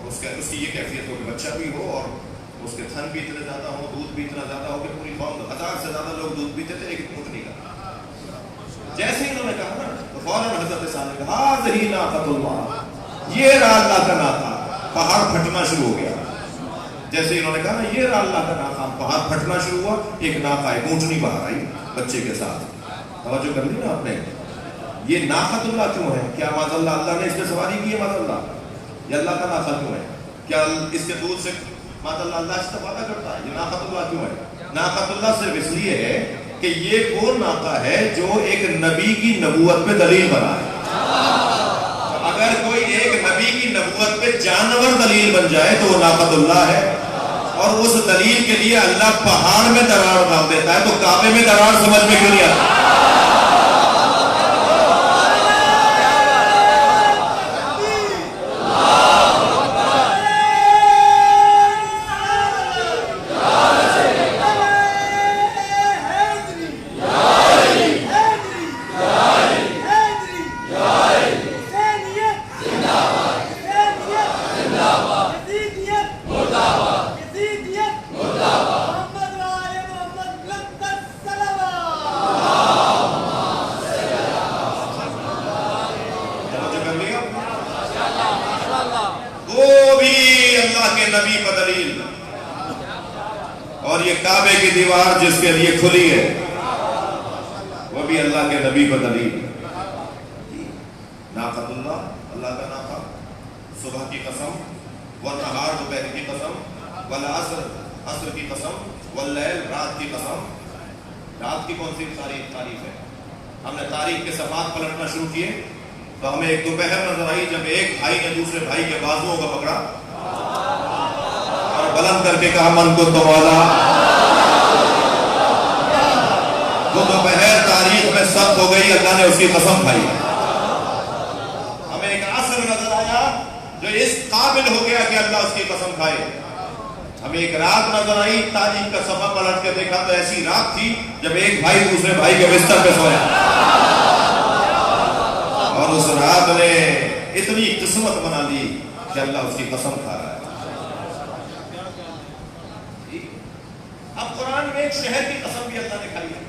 اس کی یہ کیفیت ہو کہ بچہ بھی ہو اور اس کے تھن بھی اتنے زیادہ ہو، دودھ بھی اتنا زیادہ ہو کہ پوری قوم 1000 سے زیادہ لوگ دودھ پیتے تھے ایک اونٹنی کا. جیسے ہی انہوں نے کہا نا تو فوراً حضرت صالح نے کہا ہذہ ناقۃ اللہ، یہ رہا اللہ کا ناقہ. پہاڑ پھٹنا شروع ہو گیا. جیسے انہوں نے کہا نا یہ رہا اللہ کا ناقہ، پہاڑ پھٹنا شروع ہوا. ایک ناقہ، ایک اونٹنی باہر آئی بچے کے ساتھ. توجہ کر لی نا آپ نے. یہ ناقۃ اللہ کیوں ہے؟ کیا معاذ اللہ اللہ نے اس پہ سواری کی ہے؟ معاذ اللہ یہ اللہ کا ناقہ کیوں ہے؟ کیا اس کے دودھ سے معاذ اللہ اللہ استفادہ کرتا ہے؟ یہ ناقۃ اللہ کیوں ہے؟ ناقۃ اللہ صرف اس لیے ہے کہ یہ وہ ناقہ ہے جو ایک نبی کی نبوت پہ دلیل بنا ہے. اگر کوئی ایک نبی کی نبوت پہ جانور دلیل بن جائے تو وہ ناقۃ اللہ ہے. اور اس دلیل کے لیے اللہ پہاڑ میں دراڑ ڈال دیتا ہے تو کعبے میں دراڑ سمجھ میں کیوں نہیں آتا؟ کعبے کی دیوار جس کے لیے کھلی ہے وہ بھی اللہ کے نبی کو دلیل. ناقۃ اللہ، اللہ کا ناقہ. صبح کی قسم، والنہار دوپہر کی قسم، والعصر عصر کی قسم، واللیل رات کی قسم. رات کی کون سی تعریف ہے؟ ہم نے تاریخ کے صفحات پلٹنا شروع کیے تو ہمیں ایک دوپہر نظر آئی جب ایک بھائی نے دوسرے بھائی کے بازوؤں کو پکڑا اور بلند کر کے کہا من کو تو مولا. وہ دوپہر تاریخ میں سخت ہو گئی، اللہ نے اس کی قسم کھائی. ہمیں ایک عصر نظر آیا جو اس قابل ہو گیا کہ اللہ اس کی قسم کھائے. ہمیں ایک رات نظر آئی، تاریخ کا صفحہ پلٹ کے دیکھا تو ایسی رات تھی جب ایک بھائی دوسرے بھائی کے بستر پہ سویا اور اس رات نے اتنی قسمت بنا لی کہ اللہ اس کی قسم کھا رہا ہے. اب قرآن میں ایک شہر کی قسم بھی اللہ نے کھائی ہے.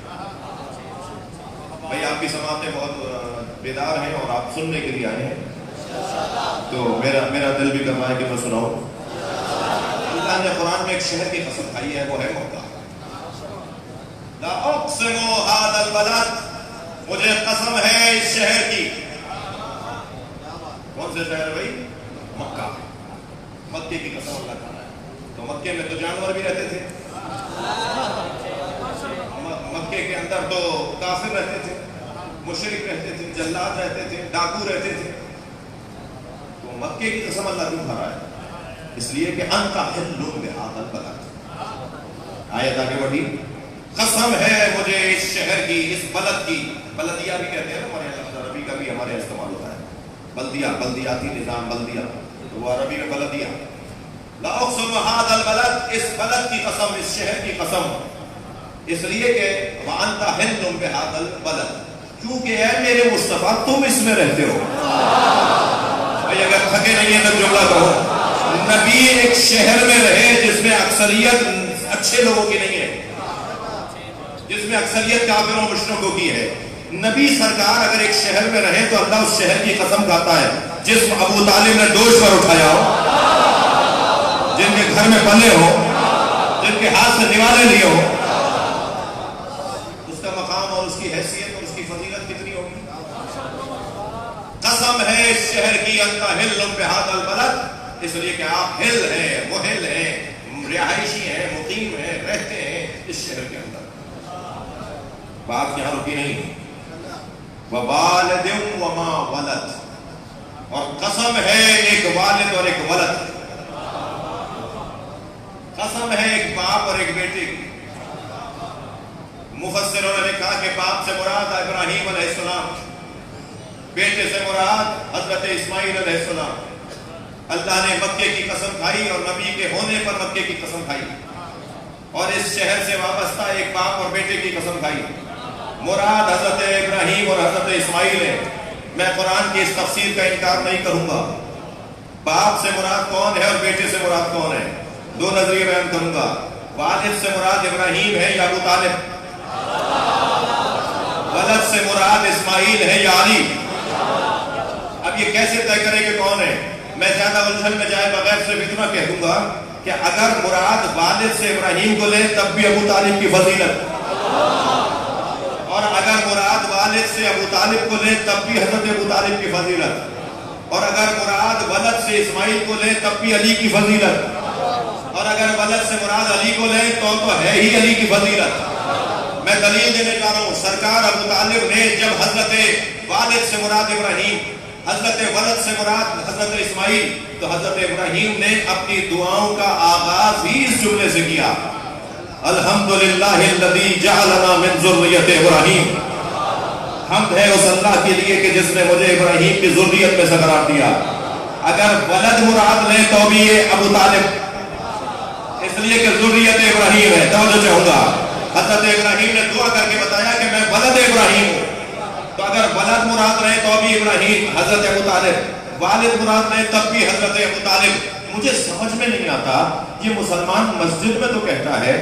بھائی آپ کی سماعتیں بہت بیدار ہیں اور آپ سننے کے لیے آئے ہیں تو میرا دل بھی کرنا ہے کہ میں سناؤں. اللہ نے قرآن میں ایک شہر کی قسم کھائی ہے، وہ ہے مکہ. لا اقسم ھذا البلد، مجھے قسم ہے اس شہر کی. کون سے شہر بھائی؟ مکہ. مکے کی قسم اللہ کھا رہا ہے. تو مکے میں تو جانور بھی رہتے تھے، مکے کے اندر تو کافر رہتے تھے، مشرک رہتے تھے، جلاد رہتے تھے، ڈاکو رہتے تھے. تو مکے کی قسم اللہ کیوں کھا رہا ہے؟ اس لیے کہ انت حل بہذا البلد. آیت آگے بڑھی. قسم ہے مجھے اس شہر کی، اس بلد کی. بلدیہ بھی کہتے ہیں ہمارے یہاں، عربی کا بھی ہمارے استعمال ہوتا ہے. بلدیہ، بلدیاتی نظام، بلدیہ تو وہ عربی میں بلدیہ. لا اقسم ھذا البلد، اس بلد کی قسم، اس شہر کی قسم. اس لیے کہ وانت حل بہذا البلد، کیونکہ اے میرے مصطفیٰ تم اس میں رہتے ہو. بھائی اگر تھکے نہیں ہیں تو جملہ کہو. نبی ایک شہر میں رہے جس میں اکثریت اچھے لوگوں کی نہیں ہے، جس میں اکثریت کافروں مشرکوں کی ہے. نبی سرکار اگر ایک شہر میں رہے تو اللہ اس شہر کی قسم کھاتا ہے جس ابو طالب نے ڈوش پر اٹھایا ہو، جن کے گھر میں پلے ہو، جن کے ہاتھ سے نوالے لیے ہو، اس کا مقام اور اس کی حیثیت اور اس کی فضیلت کتنی ہوگی. قسم ہے اس شہر کی انت ہل بہذا البلد، اس لیے کہ آپ ہل ہیں، محل ہیں، رہائشی ہیں، مقیم ہیں، رہتے ہیں اس شہر کے اندر. بات یہاں رکی نہیں. وَوَالِدٍ وَمَا وَلَدٍ، اور قسم ہے ایک والد اور ایک ولد، قسم ہے ایک باپ اور ایک بیٹے کی. مفسروں نے کہا کہ باپ سے مراد ابراہیم علیہ السلام، بیٹے سے مراد حضرت اسماعیل علیہ السلام. اللہ نے مکے کی قسم کھائی اور نبی کے ہونے پر مکے کی قسم کھائی، اور اس شہر سے وابستہ ایک باپ اور بیٹے کی قسم کھائی. مراد حضرت ابراہیم اور حضرت اسماعیل ہے. میں قرآن کی اس تفسیر کا انکار نہیں کروں گا. باپ سے مراد کون ہے اور بیٹے سے مراد کون ہے؟ دو نظریے بیان کروں گا. والد سے مراد ابراہیم ہے یا ابو طالب؟ ولد سے مراد اسماعیل ہے یا علی؟ اب یہ کیسے طے کرے کہ کون ہے؟ میں زیادہ الجھن میں جائے بغیر صرف اتنا کہہ دوں گا کہ اگر مراد والد سے ابراہیم کو لے تب بھی ابو طالب کی فضیلت، اور اگر مراد والد سے ابو طالب کو لے تب بھی حضرت ابو طالب کی فضیلت، اور اگر مراد ولد سے اسماعیل کو لے تب بھی علی کی فضیلت، اور اگر ولد سے مراد علی کو لے تو ہے ہی علی کی فضیلت. میں دلیل دینے جا رہا ہوں. سرکار ابو طالب نے جب حضرت والد سے مراد ابراہیم، حضرت ولد سے مراد حضرت اسماعیل، تو حضرت ابراہیم نے اپنی دعاؤں کا آغاز ہی اس جملے سے کیا، الحمدللہ الذی جعلنا من ذریت ابراہیم. حمد ہے اس اللہ کے لیے کہ جس نے مجھے ابراہیم کی ذریت میں سے قرار دیا. اگر ولد مراد لیں تو بھی یہ ابو طالب، اس لیے کہ ذریت ابراہیم ہے. توجہ چاہوں گا، حضرت ابراہیم نے دعا کر کے بتایا کہ میں ولد ابراہیم ہوں. تو اگر ولد مراد رہے تو بھی ابراہیم حضرت ابو طالب، والد مراد رہے تب بھی حضرت ابو طالب. مجھے سمجھ میں نہیں آتا، یہ مسلمان مسجد میں تو کہتا ہے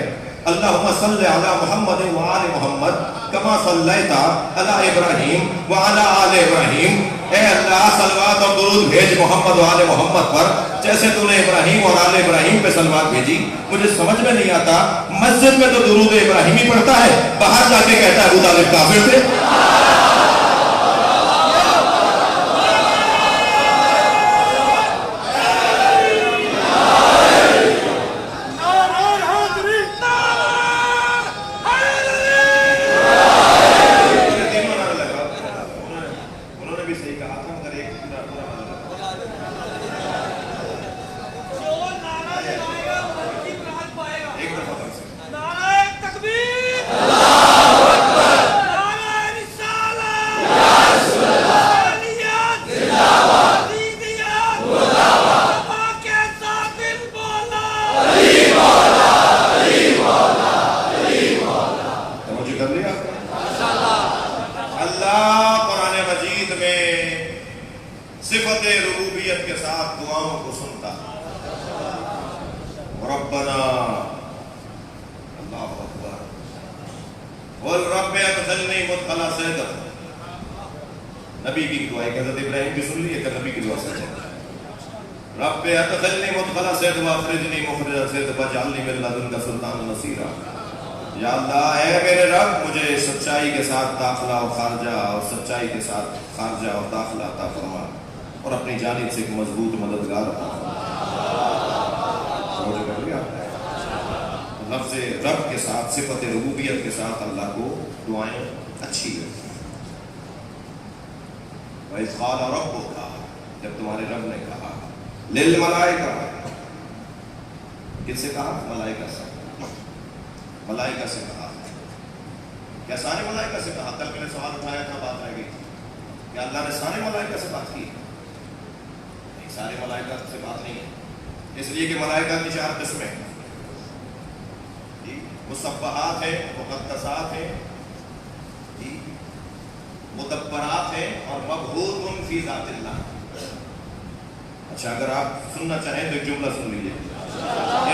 اللہم صلی علی محمد وآل محمد کما صلیت علی ابراہیم وعلی آل ابراہیم، اے اللہ صلوات اور درود بھیج محمد وآل محمد پر جیسے تو نے ابراہیم اور آل ابراہیم پہ صلوات بھیجی. مجھے سمجھ میں نہیں آتا، مسجد میں تو درود ابراہیمی پڑھتا ہے، باہر جا کے کہتا ہے ابو طالب کافر تھے. نبی کی دعا ہے، حضرت ابراہیم کی سن لی ہے کہ نبی کی دعا سچ ہے. رب ادخلنی مدخل صدق واخرجنی مخرج صدق واجعلنی من لدنک سلطانا نصیرا. یا اللہ اے میرے رب مجھے سچائی کے ساتھ داخلہ اور خارجہ اور سچائی کے ساتھ خارجہ اور داخلہ عطا فرما اور اپنی جانب سے ایک مضبوط مددگار عطا فرما. سمجھ کر لیا؟ لفظ رب کے ساتھ صفت ربوبیت کے ساتھ اللہ کو دعائیں اچھی ہے. وَإِذْ قَالَ رَبُّكَ، جب تمہارے رب نے کہا، لِلْمَلَائِكَةِ، کس سے کہا؟ ملائکہ سے. ملائکہ سے کہا. کیا سارے ملائکہ سے کہا؟ کل میں نے سوال اٹھایا تھا، بات رہ گئی تھی. کیا اللہ نے سارے ملائکہ سے بات کی؟ نہیں، سارے ملائکہ سے بات نہیں ہے، اس لیے کہ ملائکہ کی 4 قسمیں ہیں. مسبحات ہیں، مقدسات ہیں، مدبرات ہیں، اور مبعوث فی ذات اللہ. اچھا اگر آپ سننا چاہیں تو ایک جملہ سن لیجیے۔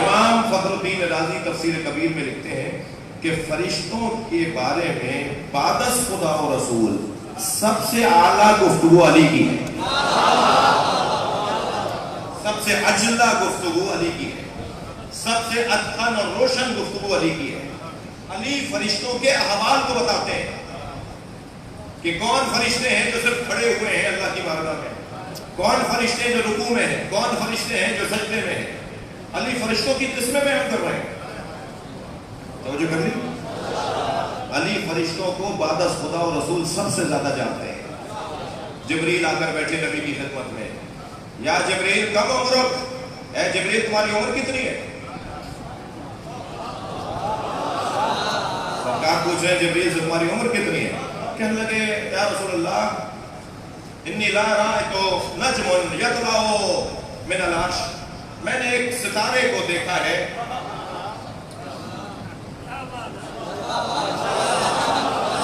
امام فخر الدین رازی تفسیر کبیر میں لکھتے ہیں کہ فرشتوں کے بارے میں بعد از خدا و رسول سب سے اعلیٰ گفتگو علی کی ہے، سب سے اجلا گفتگو علی کی ہے، سب سے اتقن اور روشن گفتگو علی کی ہے۔ علی فرشتوں کے احوال کو بتاتے ہیں کہ کون فرشتے ہیں جو صرف کھڑے ہوئے ہیں اللہ کی بارگاہ میں، کون فرشتے ہیں جو رکوع میں ہیں، کون فرشتے ہیں جو سجدے میں ہیں۔ علی فرشتوں کی قسمیں بیان کر رہے ہیں، توجہ کر لی۔ علی فرشتوں کو بعد از خدا و رسول سب سے زیادہ جانتے ہیں۔ جبریل آ کر بیٹھے نبی کی خدمت میں، یا جبریل کم عمرک، اے جبریل تمہاری عمر کتنی ہے؟ سرکار پوچھ رہے ہیں جبریل سے تمہاری عمر کتنی ہے؟ کہنے لگے یا رسول اللہ انی لا رأیت نجم یطلع من العرش، میں نے ایک ستارے کو دیکھا ہے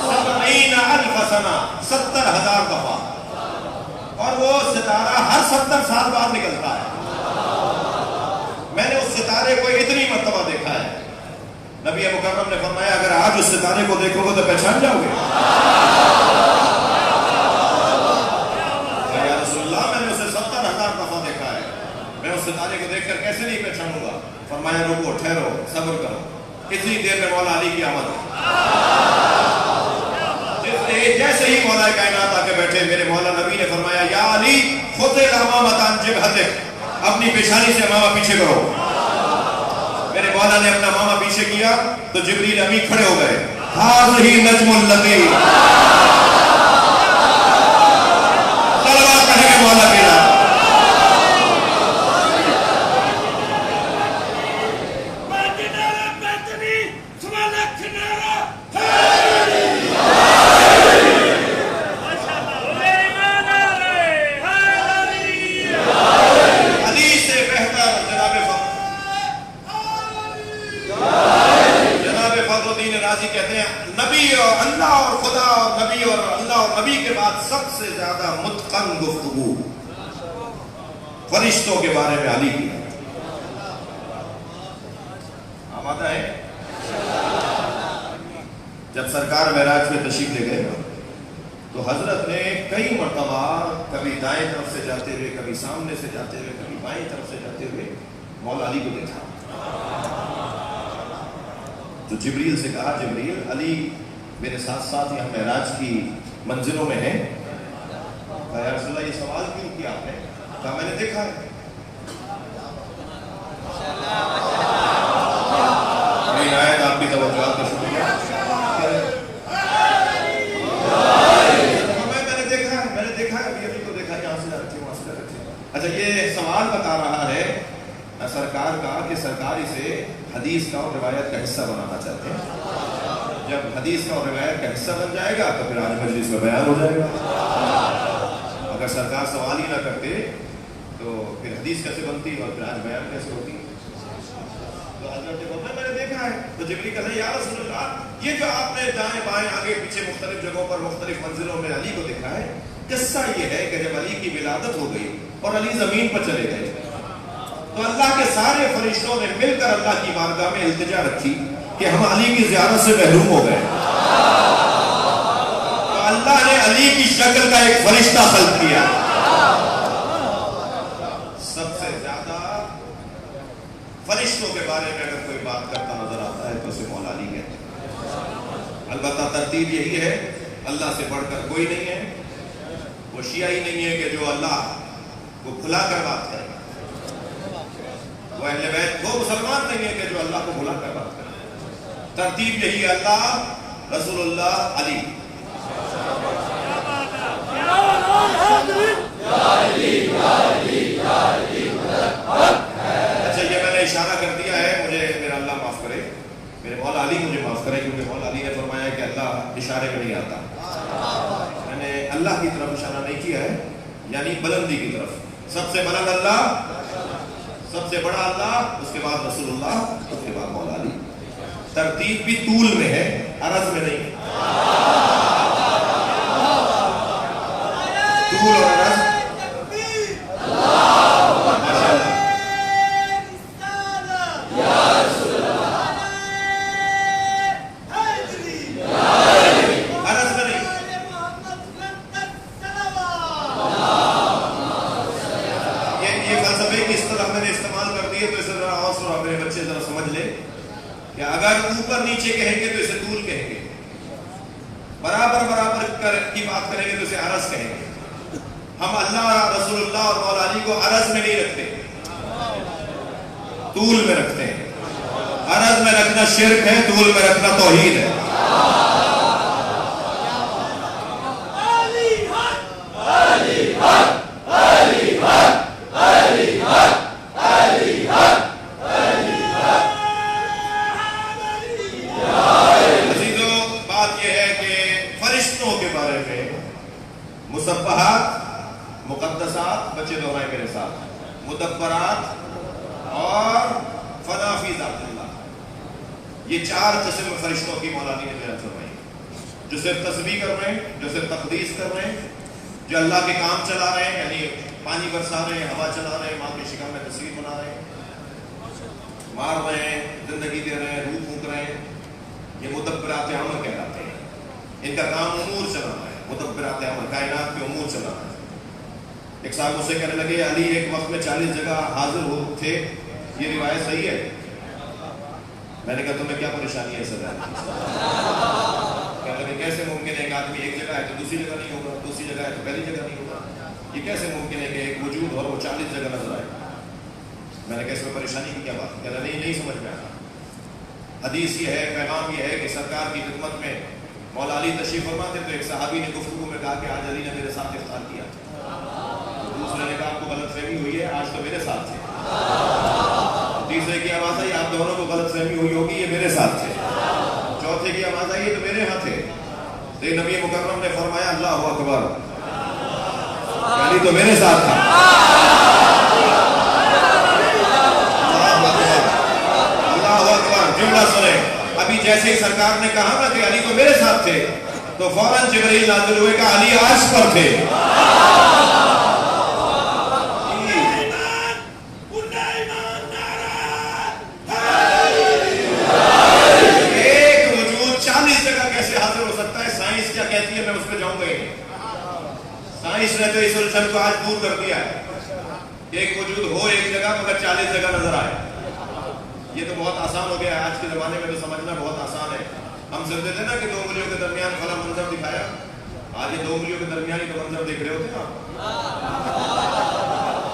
70,000 سنہ، 70,000 دفعہ، اور وہ ستارہ ہر 70 سال بعد نکلتا ہے۔ میں نے اس ستارے کو اتنی مرتبہ دیکھا ہے۔ نبی مکرم نے فرمایا اگر آج اس ستارے کو دیکھو گے تو پہچان جاؤ گے؟ یا رسول اللہ میں نے اسے 70,000 دفعہ دیکھا ہے، میں اس ستارے کو دیکھ کر کیسے نہیں پہچانوں گا؟ فرمایا رکو، ٹھہرو، صبر کرو، اتنی دیر میں مولا علی کی آمد ہے۔ جیسے ہی مولا کائنات آ کے بیٹھے، میرے مولا نبی نے فرمایا یا علی خذ الامامۃ عن جبہتک، اپنی پیشانی سے امامہ پیچھے کرو۔ میرے مولا نے اپنا امامہ پیچھے کیا تو جبریل امی کھڑے ہو گئے۔ ھذہ نجم الذی، صلوات کہے گے مولا کے نام۔ کہتے ہیں نبی اور اللہ اور خدا اور نبی اور اللہ اور نبی کے بعد سب سے زیادہ متقن گفتگو فرشتوں کے بارے میں علی کی ہے۔ آمادہ ہے؟ جب سرکار معراج میں تشریف لے گئے تو حضرت نے کئی مرتبہ کبھی دائیں طرف سے جاتے ہوئے، کبھی سامنے سے جاتے ہوئے، کبھی بائیں طرف سے جاتے ہوئے مولا علی کو دیکھا۔ تو جبریل سے کہا جبریل علی میرے ساتھ ساتھ یہاں معراج کی منزلوں میں ہے۔ یا رسول اللہ یہ سوال کیوں کیا آپ نے؟ کہا میں نے دیکھا ہے۔ نہیں آئے آپ کی توجہات کا شکریہ۔ میں نے دیکھا ہے ابھی کو دیکھا، یہاں سے رکھے وہاں سے رکھے۔ اچھا یہ سوال بتا رہا ہے سرکار کا کہ سرکار اسے حدیث کا اور روایت کا حصہ بنانا چاہتے ہیں۔ جب حدیث کا اور روایت کا حصہ بن جائے گا تو پھر آج مجلس میں بیان ہو جائے گا۔ اگر سرکار سوال ہی نہ کرتے تو پھر حدیث کیسے بنتی اور پھر آج بیان کیسے ہوتی؟ تو حضرت نے فرمایا میں نے دیکھا ہے۔ تو جبریل کہتے ہیں یا رسول اللہ یہ جو آپ نے دائیں بائیں آگے پیچھے مختلف جگہوں پر مختلف منزلوں میں علی کو دیکھا ہے، قصہ یہ ہے کہ جب علی کی ولادت ہو گئی اور علی زمین پر چلے گئے تو اللہ کے سارے فرشتوں نے مل کر اللہ کی بارگاہ میں التجا رکھی کہ ہم علی کی زیارت سے محروم ہو گئے۔ تو اللہ نے علی کی شکل کا ایک فرشتہ خلق کیا۔ سب سے زیادہ فرشتوں کے بارے میں اگر کوئی بات کرتا نظر آتا ہے تو اسے مولا علی کہتے ہیں۔ البتہ ترتیب یہی ہے اللہ سے بڑھ کر کوئی نہیں ہے۔ وہ شیعہ ہی نہیں ہے کہ جو اللہ کو بھلا کر بات کرے، وہ اہل بیت وہ مسلمان نہیں ہے کہ جو اللہ کو بھلا کر بات کرے۔ ترتیب یہی ہے اللہ، رسول اللہ، علی۔ اچھا یہ میں نے اشارہ کر دیا ہے، مجھے میرا اللہ معاف کرے، میرے مولا علی مجھے معاف کرے، کیونکہ مولا علی نے فرمایا کہ اللہ اشارے میں نہیں آتا۔ میں نے اللہ کی طرف اشارہ نہیں کیا ہے، یعنی بلندی کی طرف۔ سب سے بلند اللہ، سب سے بڑا اللہ، اس کے بعد رسول اللہ، اس کے بعد مولا علی۔ ترتیب بھی طول میں ہے، عرض میں نہیں۔ طول اور عرض نیچے کہیں گے تو اسے طول کہیں گے، برابر برابر کی بات کریں گے تو اسے عرض کہیں گے. ہم اللہ، رسول اللہ اور مولا علی کو عرض میں نہیں رکھتے، طول میں رکھتے ہیں. عرض میں رکھنا شرک ہے، طول میں رکھنا توحید ہے. مسبحات، مقدسات، بچے دہرائیں میرے ساتھ، مدبرات اور فنا فی ذات اللہ، یہ 4 قسم فرشتوں کی مولا علی نے بیان فرمائی. جو صرف تسبیح کر رہے ہیں، جو صرف تقدیس کر رہے ہیں، جو اللہ کے کام چلا رہے ہیں، یعنی پانی برسا رہے ہیں، ہوا چلا رہے ہیں، ماں کے شکم میں تصویر بنا رہے ہیں، مار رہے ہیں، زندگی دے رہے ہیں، روح پھونک رہے ہیں، یہ مدبرات عمل کہلاتے ہیں. ان کا کام امور چلانا ہے، مدبرات عمل، کائنات کے امور چلانا ہے. ایک صاحب مجھ سے کہنے لگے علی ایک وقت میں 40 جگہ حاضر ہو تھے، یہ روایت صحیح ہے؟ میں نے کہا تمہیں کیا پریشانی ہے سر؟ کہنے لگے کیسے ممکن ہے ایک آدمی ایک جگہ ہے تو دوسری جگہ نہیں ہوگا، دوسری جگہ ہے تو پہلی جگہ نہیں ہوگا، یہ کیسے ممکن ہے کہ ایک وجود اور وہ 40 جگہ نظر آئے؟ میں نے کہا اس میں پریشانی کی کیا بات؟ کہنا نہیں سمجھ میں آیا. حدیث یہ ہے، پیغام یہ ہے کہ سرکار کی خدمت میں مولا علی تشریف فرما تھے تو ایک صحابی نے گفتگو میں کہا کہ آج علی نے میرے ساتھ افطار کیا. دوسرے نے کہا آپ کو غلط فہمی ہوئی ہے، آج تو میرے ساتھ تھے. تیسرے کی آواز آئی آپ دونوں کو غلط فہمی ہوئی ہوگی، یہ میرے ساتھ تھے. چوتھے کی آواز آئی یہ تو میرے ہاں تھے. تو نبی مکرم نے فرمایا اللہ اکبر، علی تو میرے ساتھ تھا. اللہ اکبر. جملہ سنیں، ابھی جیسے ہی سرکار نے کہا نا کہ علی تو میرے ساتھ تھے تو فوراً جبرائیل نازل ہوئے کہ علی عرش پر تھے. ایک وجود 40 جگہ کیسے حاضر ہو سکتا ہے؟ سائنس کیا کہتی ہے میں اس پہ جاؤں گا ہی. سائنس نے تو اس الجھن کو آج دور کر دیا ہے. ایک وجود ہو ایک جگہ مگر 40 جگہ نظر آئے. یہ تو بہت آسان ہو گیا ہے آج کے زمانے میں، تو سمجھنا بہت آسان ہے. ہم سمجھتے تھے نا کہ 2 انگلیوں کے درمیان فلاں منظر دکھایا، آج یہ 2 انگلیوں کے درمیان ہی تو منظر دیکھ رہے ہوتے ہیں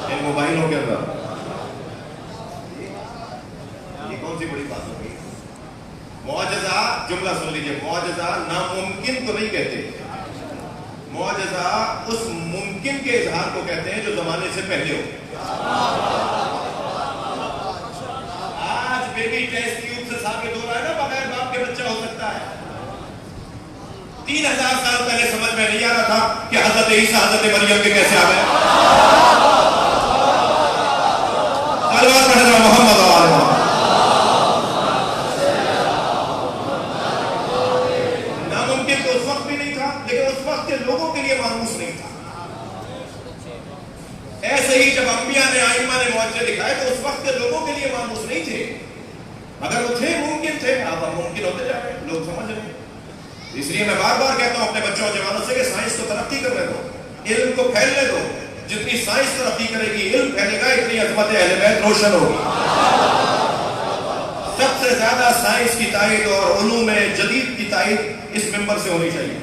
ان موبائلوں کے اندر. یہ کون سی بڑی بات ہو گئی؟ معجزہ، جملہ سن لیجیے، معجزہ ناممکن کو نہیں کہتے، معجزہ اس ممکن کے اظہار کو کہتے ہیں جو زمانے سے پہلے ہو. بیبی ٹیسٹ ٹیوب سے ثابت ہو رہا ہے نا بغیر باپ کے بچہ ہو سکتا ہے. 3000 سال پہلے سمجھ میں نہیں آ رہا تھا کہ حضرت عیسیٰ حضرت مریم کے کیسے آ گئے. صلوات پڑھ رہا محمد و آل محمد. ناممکن تو اس وقت بھی نہیں تھا، لیکن اس وقت کے لوگوں کے لیے مانوس نہیں تھا. ایسے ہی جب انبیاء نے ائمہ نے معجزے دکھائے تو اس وقت کے لوگوں کے لیے مانوس نہیں تھے، اگر وہ تھے ممکن تھے. اب ممکن ہوتے جا رہے ہیں، لوگ سمجھ رہے ہیں. اس لیے میں بار بار کہتا ہوں اپنے بچوں اور جوانوں سے کہ سائنس کو ترقی کرنے دو، علم کو پھیلنے دو. جتنی سائنس ترقی کرے گی، علم پھیلے گا، اتنی عظمت اہل بیت روشن ہوگی. سب سے زیادہ سائنس کی تائید اور علوم جدید کی تائید اس ممبر سے ہونی چاہیے.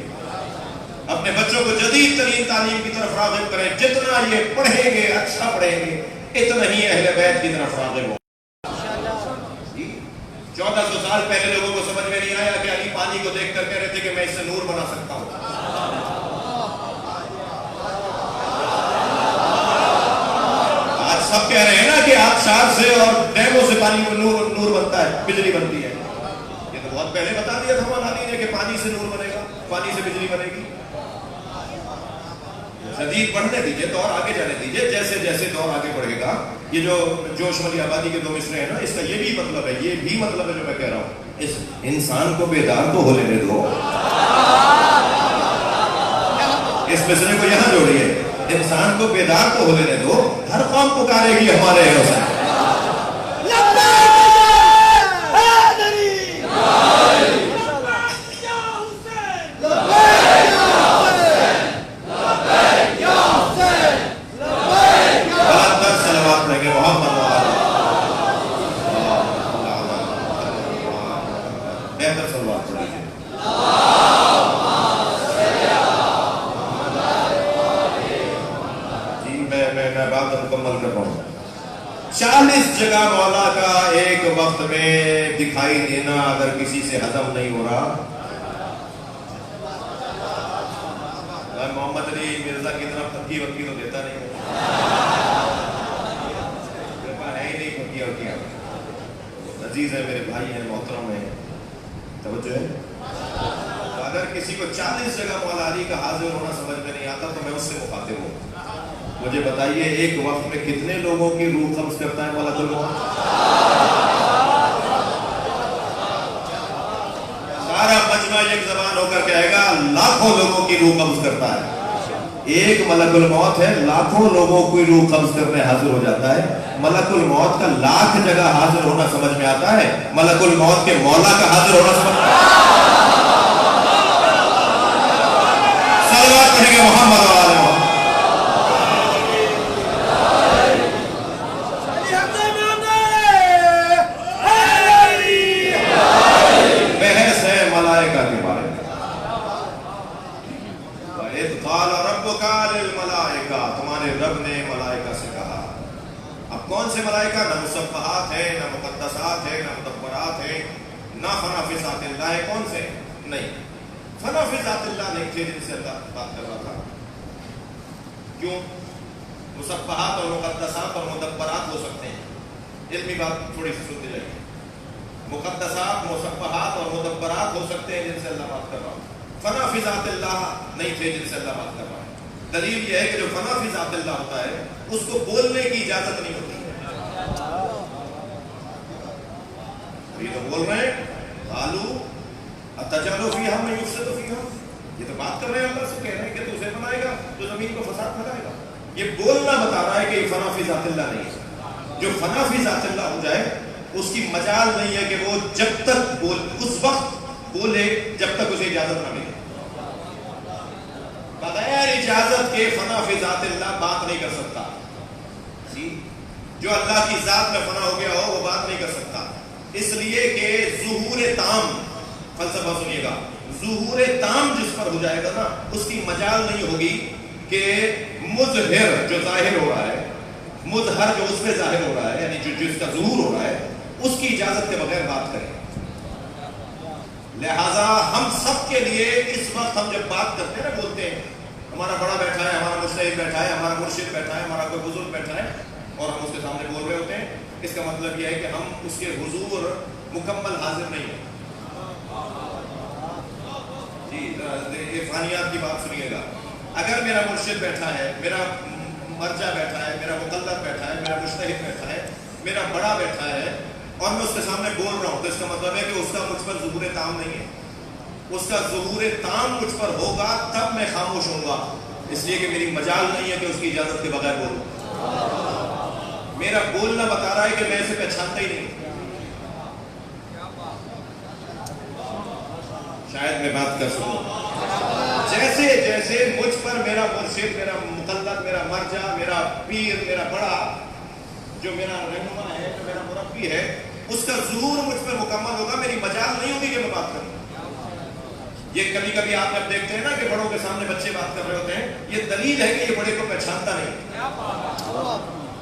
اپنے بچوں کو جدید ترین تعلیم کی طرف راغب کریں. جتنا یہ پڑھیں گے، اچھا پڑھیں گے، اتنا ہی اہل بیت کی طرف راغب ہوں. 1400 سال پہلے لوگوں کو سمجھ میں نہیں آیا کہ علی پانی کو دیکھ کر کہہ رہے تھے کہ میں اس سے نور بنا سکتا ہوں. آج سب کہہ رہے ہیں نا کہ آبشار سے اور ڈیموں سے پانی کو نور بنتا ہے، بجلی بنتی ہے. یہ تو بہت پہلے بتا دیا تھا مولا علی نے کہ پانی سے نور بنے گا، پانی سے بجلی بنے گی. جدید بڑھنے دیجئے، دور آگے جانے دیجئے. جیسے جیسے دور آگے بڑھے گا، یہ جو جوش والی آبادی کے 2 مصرے ہیں نا، اس کا یہ بھی مطلب ہے، یہ بھی مطلب ہے جو میں کہہ رہا ہوں. اس انسان کو بیدار تو ہو لینے دو. اس مصرے کو یہاں جوڑیے، انسان کو بیدار تو ہو لینے دو. ہر قوم پکارے گی ہمارے حسین. 40 جگہ مولا کا ایک وقت میں دکھائی دینا اگر کسی سے ہضم نہیں ہو رہا. محمد علی مرزا کی طرف پکی وکی تو دیتا نہیں ہے ہی نہیں پکی وکی. عزیز ہے میرے بھائی ہیں محترم ہیں توجہ ہے. اگر کسی کو 40 جگہ مولا علی کا حاضر ہونا سمجھ میں نہیں آتا تو میں اس سے مخاطب ہوں. مجھے بتائیے ایک وقت میں کتنے لوگوں کی روح قبض کرتا ہے مولا علی؟ سارا مجمع ایک زبان ہو کر کہے گا لاکھوں لوگوں کی روح قبض کرتا ہے. ایک ملک الموت ہے لاکھوں لوگوں کی روح قبض کرنے حاضر ہو جاتا ہے. ملک الموت کا لاکھ جگہ حاضر ہونا سمجھ میں آتا ہے, ملک الموت کے مولا کا حاضر ہونا سمجھ میں آتا ہے. صلوات پڑھیں گے محمد و آل محمد. بحث ہے ملائکہ کے بارے میں. وَإِذْ قَالَ رَبُّكَ لِلْمَلَائِكَةِ, تمہارے رب نے ملائکہ سے کہا. اب کون سے ملائکہ؟ نہ مصبحات ہیں, نہ مقدسات ہیں, نہ مدبرات ہیں, نہ فنا فی ذات اللہ ہے. کون سے؟ نہیں, فنا فی ذات اللہ نہیں تھے جن سے اللہ بات کر رہا تھا. کیوں؟ مصبحات اور مقدسات اور مدبرات ہو سکتے ہیں. علمی بات تھوڑی سی سنتے جائیے. مقدسات, مصبحات اور مدبرات ہو سکتے ہیں جن سے اللہ بات کر رہا ہوں. فنا فی ذات اللہ نہیں تھے جن سے اللہ بات کر رہا ہے. دلیل یہ ہے کہ جو فنا فی ذات اللہ ہوتا ہے اس کو بولنے کی اجازت نہیں ہوتی. یہ تو بول رہے ہیں قالوا اتجعل فیہا من یفسد فیہا, یہ تو بات کر رہے ہیں اللہ سے, کہہ رہے ہیں کہ تو اسے بنائے گا تو زمین کو فساد پھیلائے گا. یہ بولنا بتا رہا ہے کہ یہ فنا فی ذات اللہ نہیں ہے. جو فنا فی ذات اللہ ہو جائے اس کی مجال نہیں ہے کہ وہ جب تک اس وقت بولے جب تک اسے اجازت نہ ملے. بغیر اجازت کے فنا فی ذات اللہ بات نہیں کر سکتا. جو اللہ کی ذات میں فنا ہو گیا ہو وہ بات نہیں کر سکتا. اس لیے کہ ظہور تام, فلسفہ سنیے گا, ظہور تام جس پر ہو جائے گا نا اس کی مجال نہیں ہوگی کہ مظہر جو ظاہر ہو رہا ہے, مظہر جو اس پہ ظاہر ہو رہا ہے, یعنی جو جس کا ظہور ہو رہا ہے اس کی اجازت کے بغیر بات کریں. لہذا ہم سب کے لیے اس وقت ہم جب بات کرتے ہیں نا, بولتے ہیں ہمارا بڑا بیٹھا ہے, ہمارا مجتہد بیٹھا ہے, ہمارا مرشد بیٹھا ہے, ہمارا کوئی بزرگ بیٹھا ہے اور ہم اس کے سامنے بول رہے ہوتے ہیں, اس کا مطلب یہ ہے کہ ہم اس کے حضور مکمل حاضر نہیں ہیں. جی عرفانیات کی بات سنیے گا. اگر میرا مرشد بیٹھا ہے, میرا مرجع بیٹھا ہے, میرا مقلد بیٹھا ہے, میرا مجتہد بیٹھا ہے, میرا بڑا بیٹھا ہے اور میں اس کے سامنے بول رہا ہوں تو اس کا مطلب ہے کہ اس کا مجھ پر ظہور تام نہیں ہے. اس کا ظہور تام مجھ پر ہوگا تب میں خاموش ہوں گا, اس لیے کہ میری مجال نہیں ہے کہ اس کی اجازت کے بغیر بولوں. میرا بولنا بتا رہا ہے کہ میں اسے پہچانتا ہی نہیں. شاید میں بات کر سکوں. جیسے جیسے مجھ پر میرا مرشد, میرا مقلد, میرا مرجع, میرا پیر, میرا بڑا جو میرا رہنما ہے, جو میرا مربی ہے, اس کا ظہور مجھ پر مکمل ہوگا, میری مجال نہیں ہوگی کہ میں بات کروں. یہ کبھی کبھی آپ جب دیکھتے ہیں نا کہ بڑوں کے سامنے بچے بات کر رہے ہوتے ہیں, یہ دلیل ہے کہ یہ بڑے کو پہچانتا نہیں.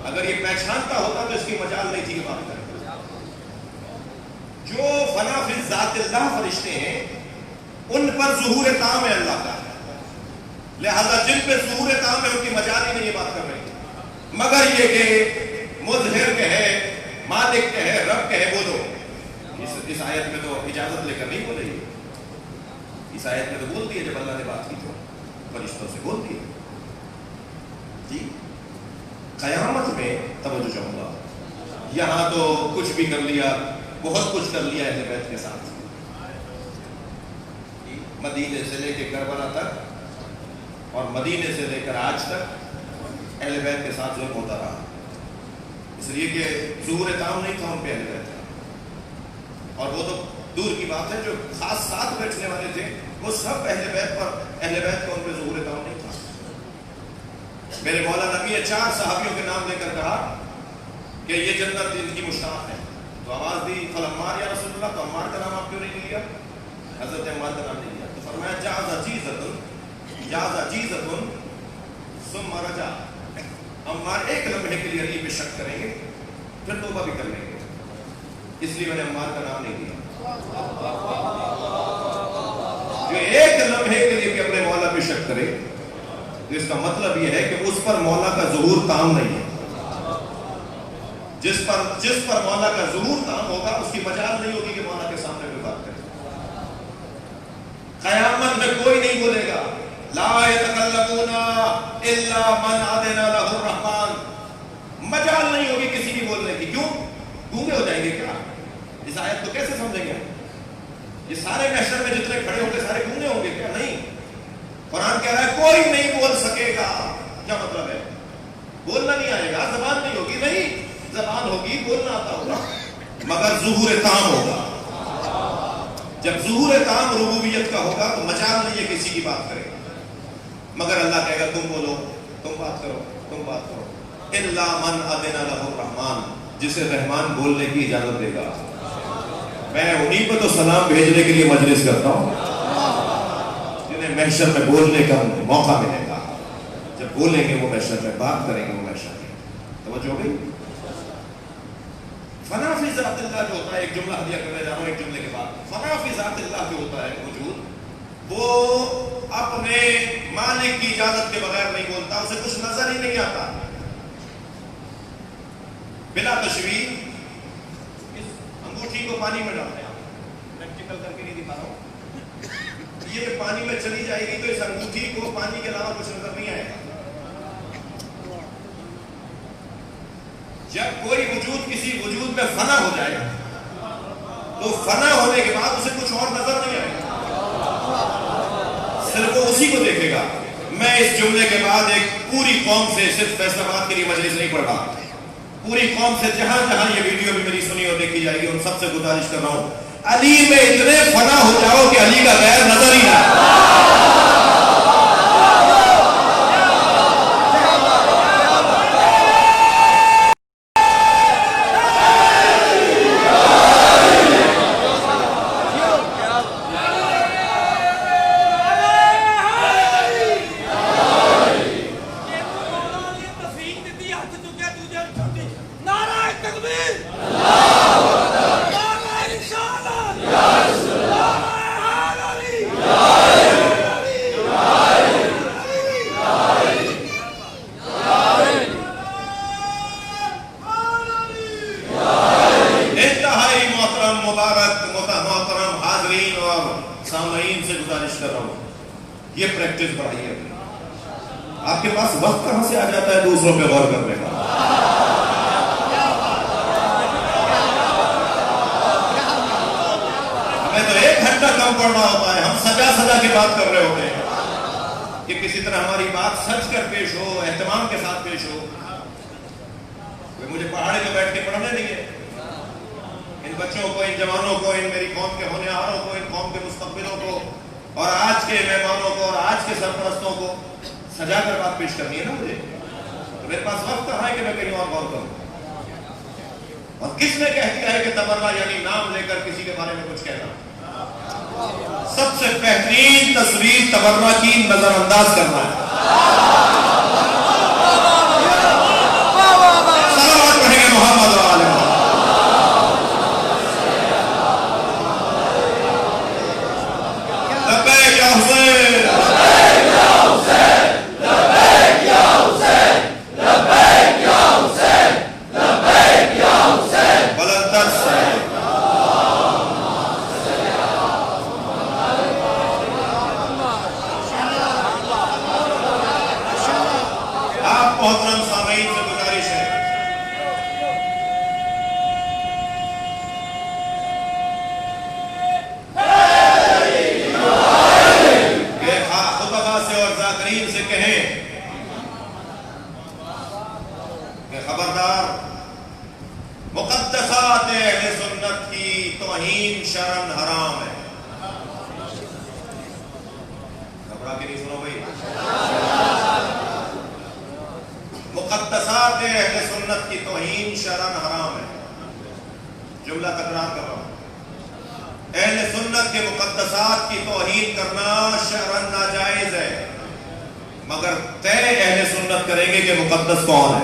اگر یہ پہچانتا ہوتا تو اس کی مجال نہیں تھی کہ بات کریں. جو فنا فی ذات اللہ فرشتے ہیں ان پر ظہور تام ہے اللہ کا, لہذا جن پہ ظہور تام ہے ان کی مجال ہی نہیں یہ بات کر رہی. مگر یہ کہ مظہر کہے, مالک کہے, رب کہے بولو, اس آیت میں تو اجازت لے کر نہیں بولے. اس آیت میں تو بول دی ہے, جب اللہ نے بات کی تو فرشتوں سے بول دی. جی قیامت میں توجہ چاہوں گا, یہاں تو کچھ بھی کر لیا, بہت کچھ کر لیا اہل بیت کے ساتھ. مدینے سے لے کے کربلا تک اور مدینے سے لے کر آج تک اہل بیت کے ساتھ ظلم ہوتا رہا, اس لیے کہ ظہور تام نہیں تھا ان پہ اہل بیت کا. اور وہ تو دور کی بات ہے, جو خاص ساتھ بیٹھنے والے تھے وہ سب اہل بیت کا ان پہ ظہور تام نہیں تھا. میرے مولا نبی نے 4 صحابیوں کے نام لے کر کہا کہ یہ جنت ان کی مشتاق ہے, تو آواز دی فلمار یا رسول اللہ, تو عمار کا نام آپ کیوں نہیں لیا؟ حضرت عمار کا نام نہیں لیا. تو فرمایا جاز عجیزتن ثم رجع, عمار ایک لمحے کے لیے علی پہ شک کریں گے پھر توبہ بھی کر لیں گے. اس لیے میں نے عمار کا نام نہیں دیا. جو ایک لمحے کے لیے بھی اپنے مولا پہ شک کرے تو اس کا مطلب یہ ہے کہ اس پر مولا کا ظہور تام نہیں ہے. جس پر مولا کا ظہور تام ہوگا اس کی مجال نہیں ہوگی کہ مولا کے سامنے کوئی بات کرے. قیامت میں کوئی نہیں بولے گا لا يتکلمون الا من اذن له الرحمن. مجال نہیں ہوگی کسی بھی بولنے کی. کیوں؟ گونگے ہو جائیں گے کیا؟ اس آیت کو کیسے سمجھیں گے؟ یہ سارے محشر میں جتنے کھڑے ہوں گے سارے گونگے ہوں گے کیا؟ نہیں. قرآن کہہ رہا ہے کوئی نہیں بول سکے گا. کیا مطلب ہے؟ بولنا نہیں آئے گا, زبان نہیں ہوگی. نہیں, زبان ہوگی, بولنا آتا ہوگا, مگر ظہور تام ہوگا. جب ظہور تام ربوبیت کا ہوگا تو مجال نہیں ہے کسی کی بات کرے. مگر اللہ کہے گا تم بولو, تم بات کرو, تم بات کرو. الا من اذن له الرحمن, جسے رحمان بولنے کی اجازت دے گا. میں انہیں پہ تو سلام بھیجنے کے لیے مجلس کرتا ہوں جنہیں محشر میں بولنے کا موقع ملے گا. جب بولیں گے وہ محشر میں, بات کریں گے وہ محشر میں. توجہ ہو گئی؟ فنا فی ذات اللہ جو ہوتا ہے, ایک جملہ ہدیہ کرنے جا رہا ہوں ایک جملے کے بعد. فنا فی ذات اللہ جو ہوتا ہے وجود, وہ اپنے مالک کی اجازت کے بغیر نہیں بولتا, اسے کچھ نظر ہی نہیں آتا. بلا تشویش اس انگوٹھی کو پانی میں ڈالتے ہیں, پریکٹیکل کر کے نہیں دکھا رہا ہوں. یہ پانی میں چلی جائے گی تو اس انگوٹھی کو پانی کے علاوہ کچھ نظر نہیں آئے گا. جب کوئی وجود کسی وجود میں فنا ہو جائے تو فنا ہونے کے بعد اسے کچھ اور نظر نہیں آئے گا, صرف وہ اسی کو دیکھے گا. میں اس جملے کے بعد ایک پوری قوم سے, صرف فیصل آباد کے لیے مجلس نہیں پڑھ رہا, پوری قوم سے جہاں جہاں یہ ویڈیو بھی میری سنی اور دیکھی جائے گی ان سب سے گزارش کر رہا ہوں, علی میں اتنے فنا ہو جاؤ کہ علی کا غیر نظر ہی نہ آئے. یہ پریکٹس بڑھائیے. آپ کے پاس وقت کہاں سے آ جاتا ہے دوسروں پہ غور کرنے کا؟ ہمیں تو 1 گھنٹہ کم پڑھنا ہوتا ہے, ہم سجا سجا کے بات کر رہے ہوتے ہیں کہ کسی طرح ہماری بات سچ کر پیش ہو, اہتمام کے ساتھ پیش ہو. مجھے پہاڑے پہ بیٹھ کے پڑھنے نہیں ہے. ان بچوں کو, ان جوانوں کو, ان میری قوم کے ہونے والوں کو, ان قوم کے مستقبلوں کو اور آج کے مہمانوں کو اور آج کے سرپرستوں کو سجا کر بات پیش کرنی ہے نا مجھے. تو میرے پاس وقت کہاں ہے کہ میں کہیں اور غور کروں. اور کس نے کہہ دیا ہے کہ تبرہ یعنی نام لے کر کسی کے بارے میں کچھ کہنا؟ سب سے بہترین تصویر تبرہ کی نظر انداز کرنا ہے. صلوات پڑھیں گے محمد و آل محمد. لبیک یا حسین, لبیک یا حسین, لبیک یا حسین, لبیک یا حسین, بلندر سے آپ محترم سامعین سے گزارش ہے کہ خطبہ سے اور ذاکرین سے کہیں کہ خبردار, مقدسات اہل سنت کی توہین شرعاً حرام ہے. گھبرا کے نہیں سنو بھائی. مقدسات اہل سنت کی توہین شرعاً حرام ہے. جملہ تکرار کر رہا ہوں, اہل سنت کے مقدسات کی توہین کرنا شرعاً ناجائز ہے, مگر طے اہل سنت کریں گے کہ مقدس کون ہے.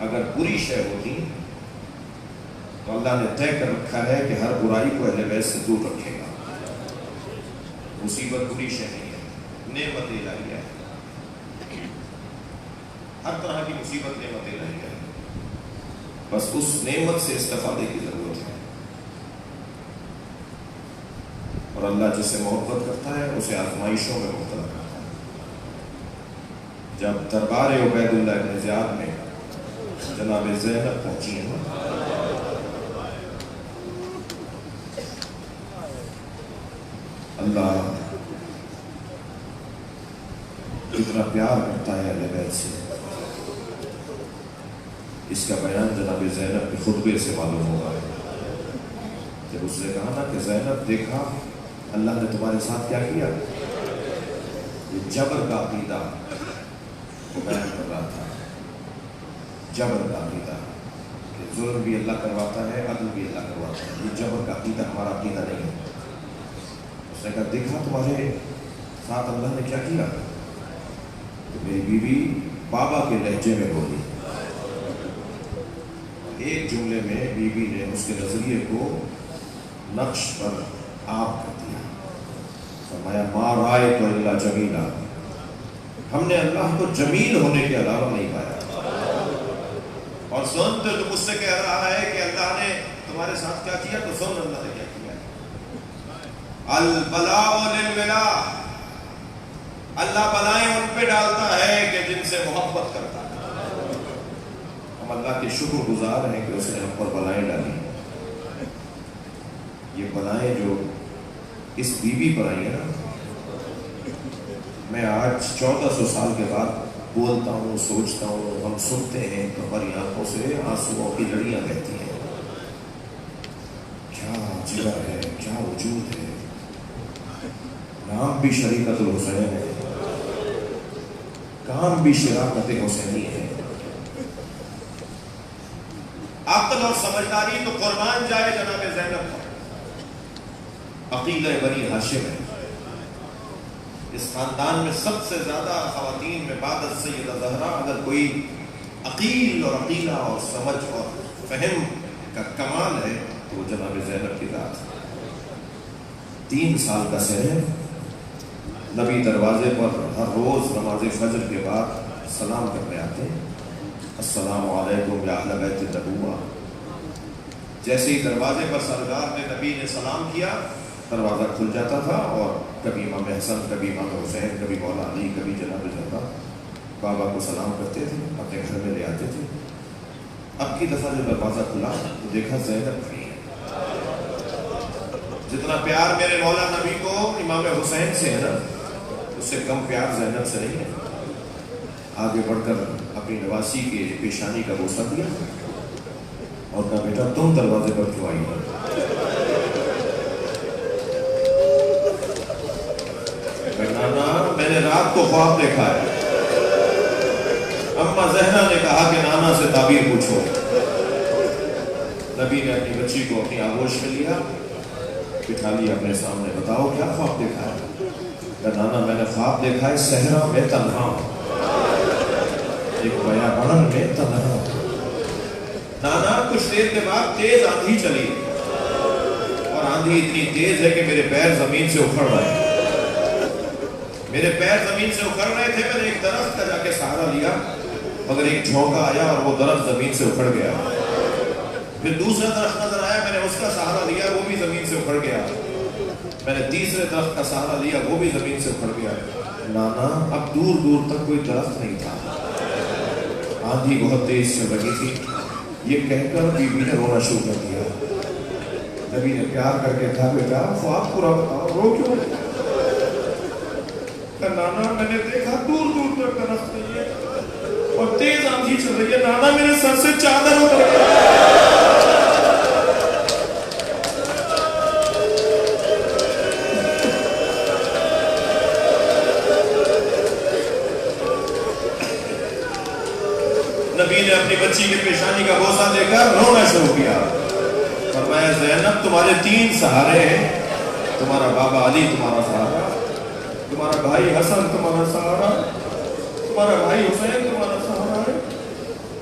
اگر بری شے ہوتی تو اللہ نے طے کر رکھا ہے کہ ہر برائی کو اہل بیت سے دور رکھے گا. مصیبت بری شے نہیں ہے، نعمت الہیہ ہے. ہر طرح کی مصیبت نعمت الہیہ ہے، بس اس نعمت سے استفادے کی ضرورت ہے. اور اللہ جس سے محبت کرتا ہے اسے آزمائشوں میں مبتلا کرتا ہے. جب دربار عبید اللہ ابن زیاد میں جناب زینب پہنچی ہیں، اللہ کتنا پیار کرتا ہے اہل بیت سے، اس کا بیان جناب زینب کے خطبے سے معلوم ہوگا. جب اس نے کہا نا کہ زینب دیکھا اللہ نے تمہارے ساتھ کیا کیا، یہ جبر کا عقیدہ وہ بیان کر رہا تھا. جبر کا عقیدہ کہ ظلم بھی اللہ کرواتا ہے، عدل بھی اللہ کرواتا ہے. یہ جبر کا عقیدہ ہمارا عقیدہ نہیں ہے. اس نے کہا دیکھا تمہارے ساتھ اللہ نے کیا کیا، تو میری بیوی بابا کے لہجے میں بولی. ایک جملے میں بیوی نے اس کے نظریے کو نقش پر آپ کر دیا. فرمایا ما رائے تو اللہ جمیلا، ہم نے اللہ کو جمیل ہونے کے علاوہ نہیں پایا. اور سن تو مجھ سے کہہ رہا ہے کہ اللہ نے تمہارے ساتھ کیا کیا، تو سن اللہ نے کیا کیا. البلاء للولا، اللہ بلائیں ان پہ ڈالتا ہے کہ جن سے محبت کرتا ہے. ہم اللہ کے شکر گزار ہیں کہ اس نے ہم پر بلائیں ڈالی. یہ بلائیں جو اس بیوی پر آئی ہے نا، میں آج 1400 سال کے بعد بولتا ہوں، سوچتا ہوں، ہم سنتے ہیں تو ہماری آنکھوں سے آنسوؤں کی لڑیاں بہتی ہیں. کیا جگر ہے، کیا وجود ہے. نام بھی شریعت الحسین ہے، کام بھی شراکت حسینی ہے. عقل اور سمجھداری تو قربان جائے جناب زینب پر. عقیدہ بنی ہاشم ہے. اس خاندان میں سب سے زیادہ خواتین میں بعد از سیدہ زہرا اگر کوئی عقیل اور عقیلہ اور سمجھ اور فہم کا کمال ہے تو وہ جناب زینب کی ذات ہے. 3 سال کا سن ہے. نبی دروازے پر ہر روز نماز فجر کے بعد سلام کرنے آتے ہیں. السلام علیکم یا اہل بیت النبوہ. جیسے ہی دروازے پر سرکار نے نبی نے سلام کیا، دروازہ کھل جاتا تھا اور کبھی امام حسن، کبھی امام حسین، کبھی مولا علی، کبھی جناب زہرا بابا کو سلام کرتے تھے، اپنے گھر میں لے آتے تھے. اب کی دفعہ جب دروازہ کھلا تو دیکھا زینب کھڑی ہے. جتنا پیار میرے مولا نبی کو امام حسین سے ہے نا، اس سے کم پیار زینب سے نہیں ہے. آگے بڑھ کر اپنی نواسی کے پیشانی کا بوسہ دیا اور کہا بیٹا تم دروازے پر کیوں آئی ہو؟ نانا میں نے رات کو خواب دیکھا ہے. اما زہرا نے کہا کہ نانا سے تعبیر پوچھو. نبی نے اپنی بچی کو اپنی آغوش میں لیا، بٹھا لیا اپنے سامنے. بتاؤ کیا خواب دیکھا ہے؟ کہ نانا میں نے خواب دیکھا ہے صحرا میں تنہا ہوں، ایک بیابان میں تنہا ہوں. نانا کچھ دیر کے بعد تیز آندھی چلی اور آندھی اتنی تیز ہے کہ میرے پیر زمین سے اکھڑ رہے ہیں. میرے پیر زمین سے اکھڑ رہے تھے. میں نے ایک درخت کا جا کے سہارا لیا مگر ایک جھونکا آیا اور وہ درخت زمین سے اکھڑ گیا. پھر دوسرا درخت نظر آیا، میں نے اس کا سہارا لیا، وہ بھی زمین سے اکھڑ گیا. میں نے تیسرے درخت کا سہارا لیا، وہ بھی زمین سے اکھڑ گیا. نانا اب دور دور تک کوئی درخت نہیں تھا. آندھی بہت تیز چل رہی تھی. یہ کہہ کر بیوی نے رونا شروع کر دیا. نبی نے پیار کر کے کہا بیٹا خواب پورا بتاؤ، رو کیوں؟ نانا میں نے دیکھا دور دور تک درخت نہیں ہے اور تیز آندھی چل رہی ہے. نانا میرے سر سے چادر اتر گئی. نبی نے اپنی بچی کی پیشانی کا بوسہ دے کر رونا شروع کیا. فرمایا زینب تمہارے 3 سہارے ہیں، تمہارا بابا علی تمہارا سہارا، تمہارا بھائی حسن تمہارا سہارا، تمہارا بھائی حسین تمہارا سہارا ہے.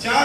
4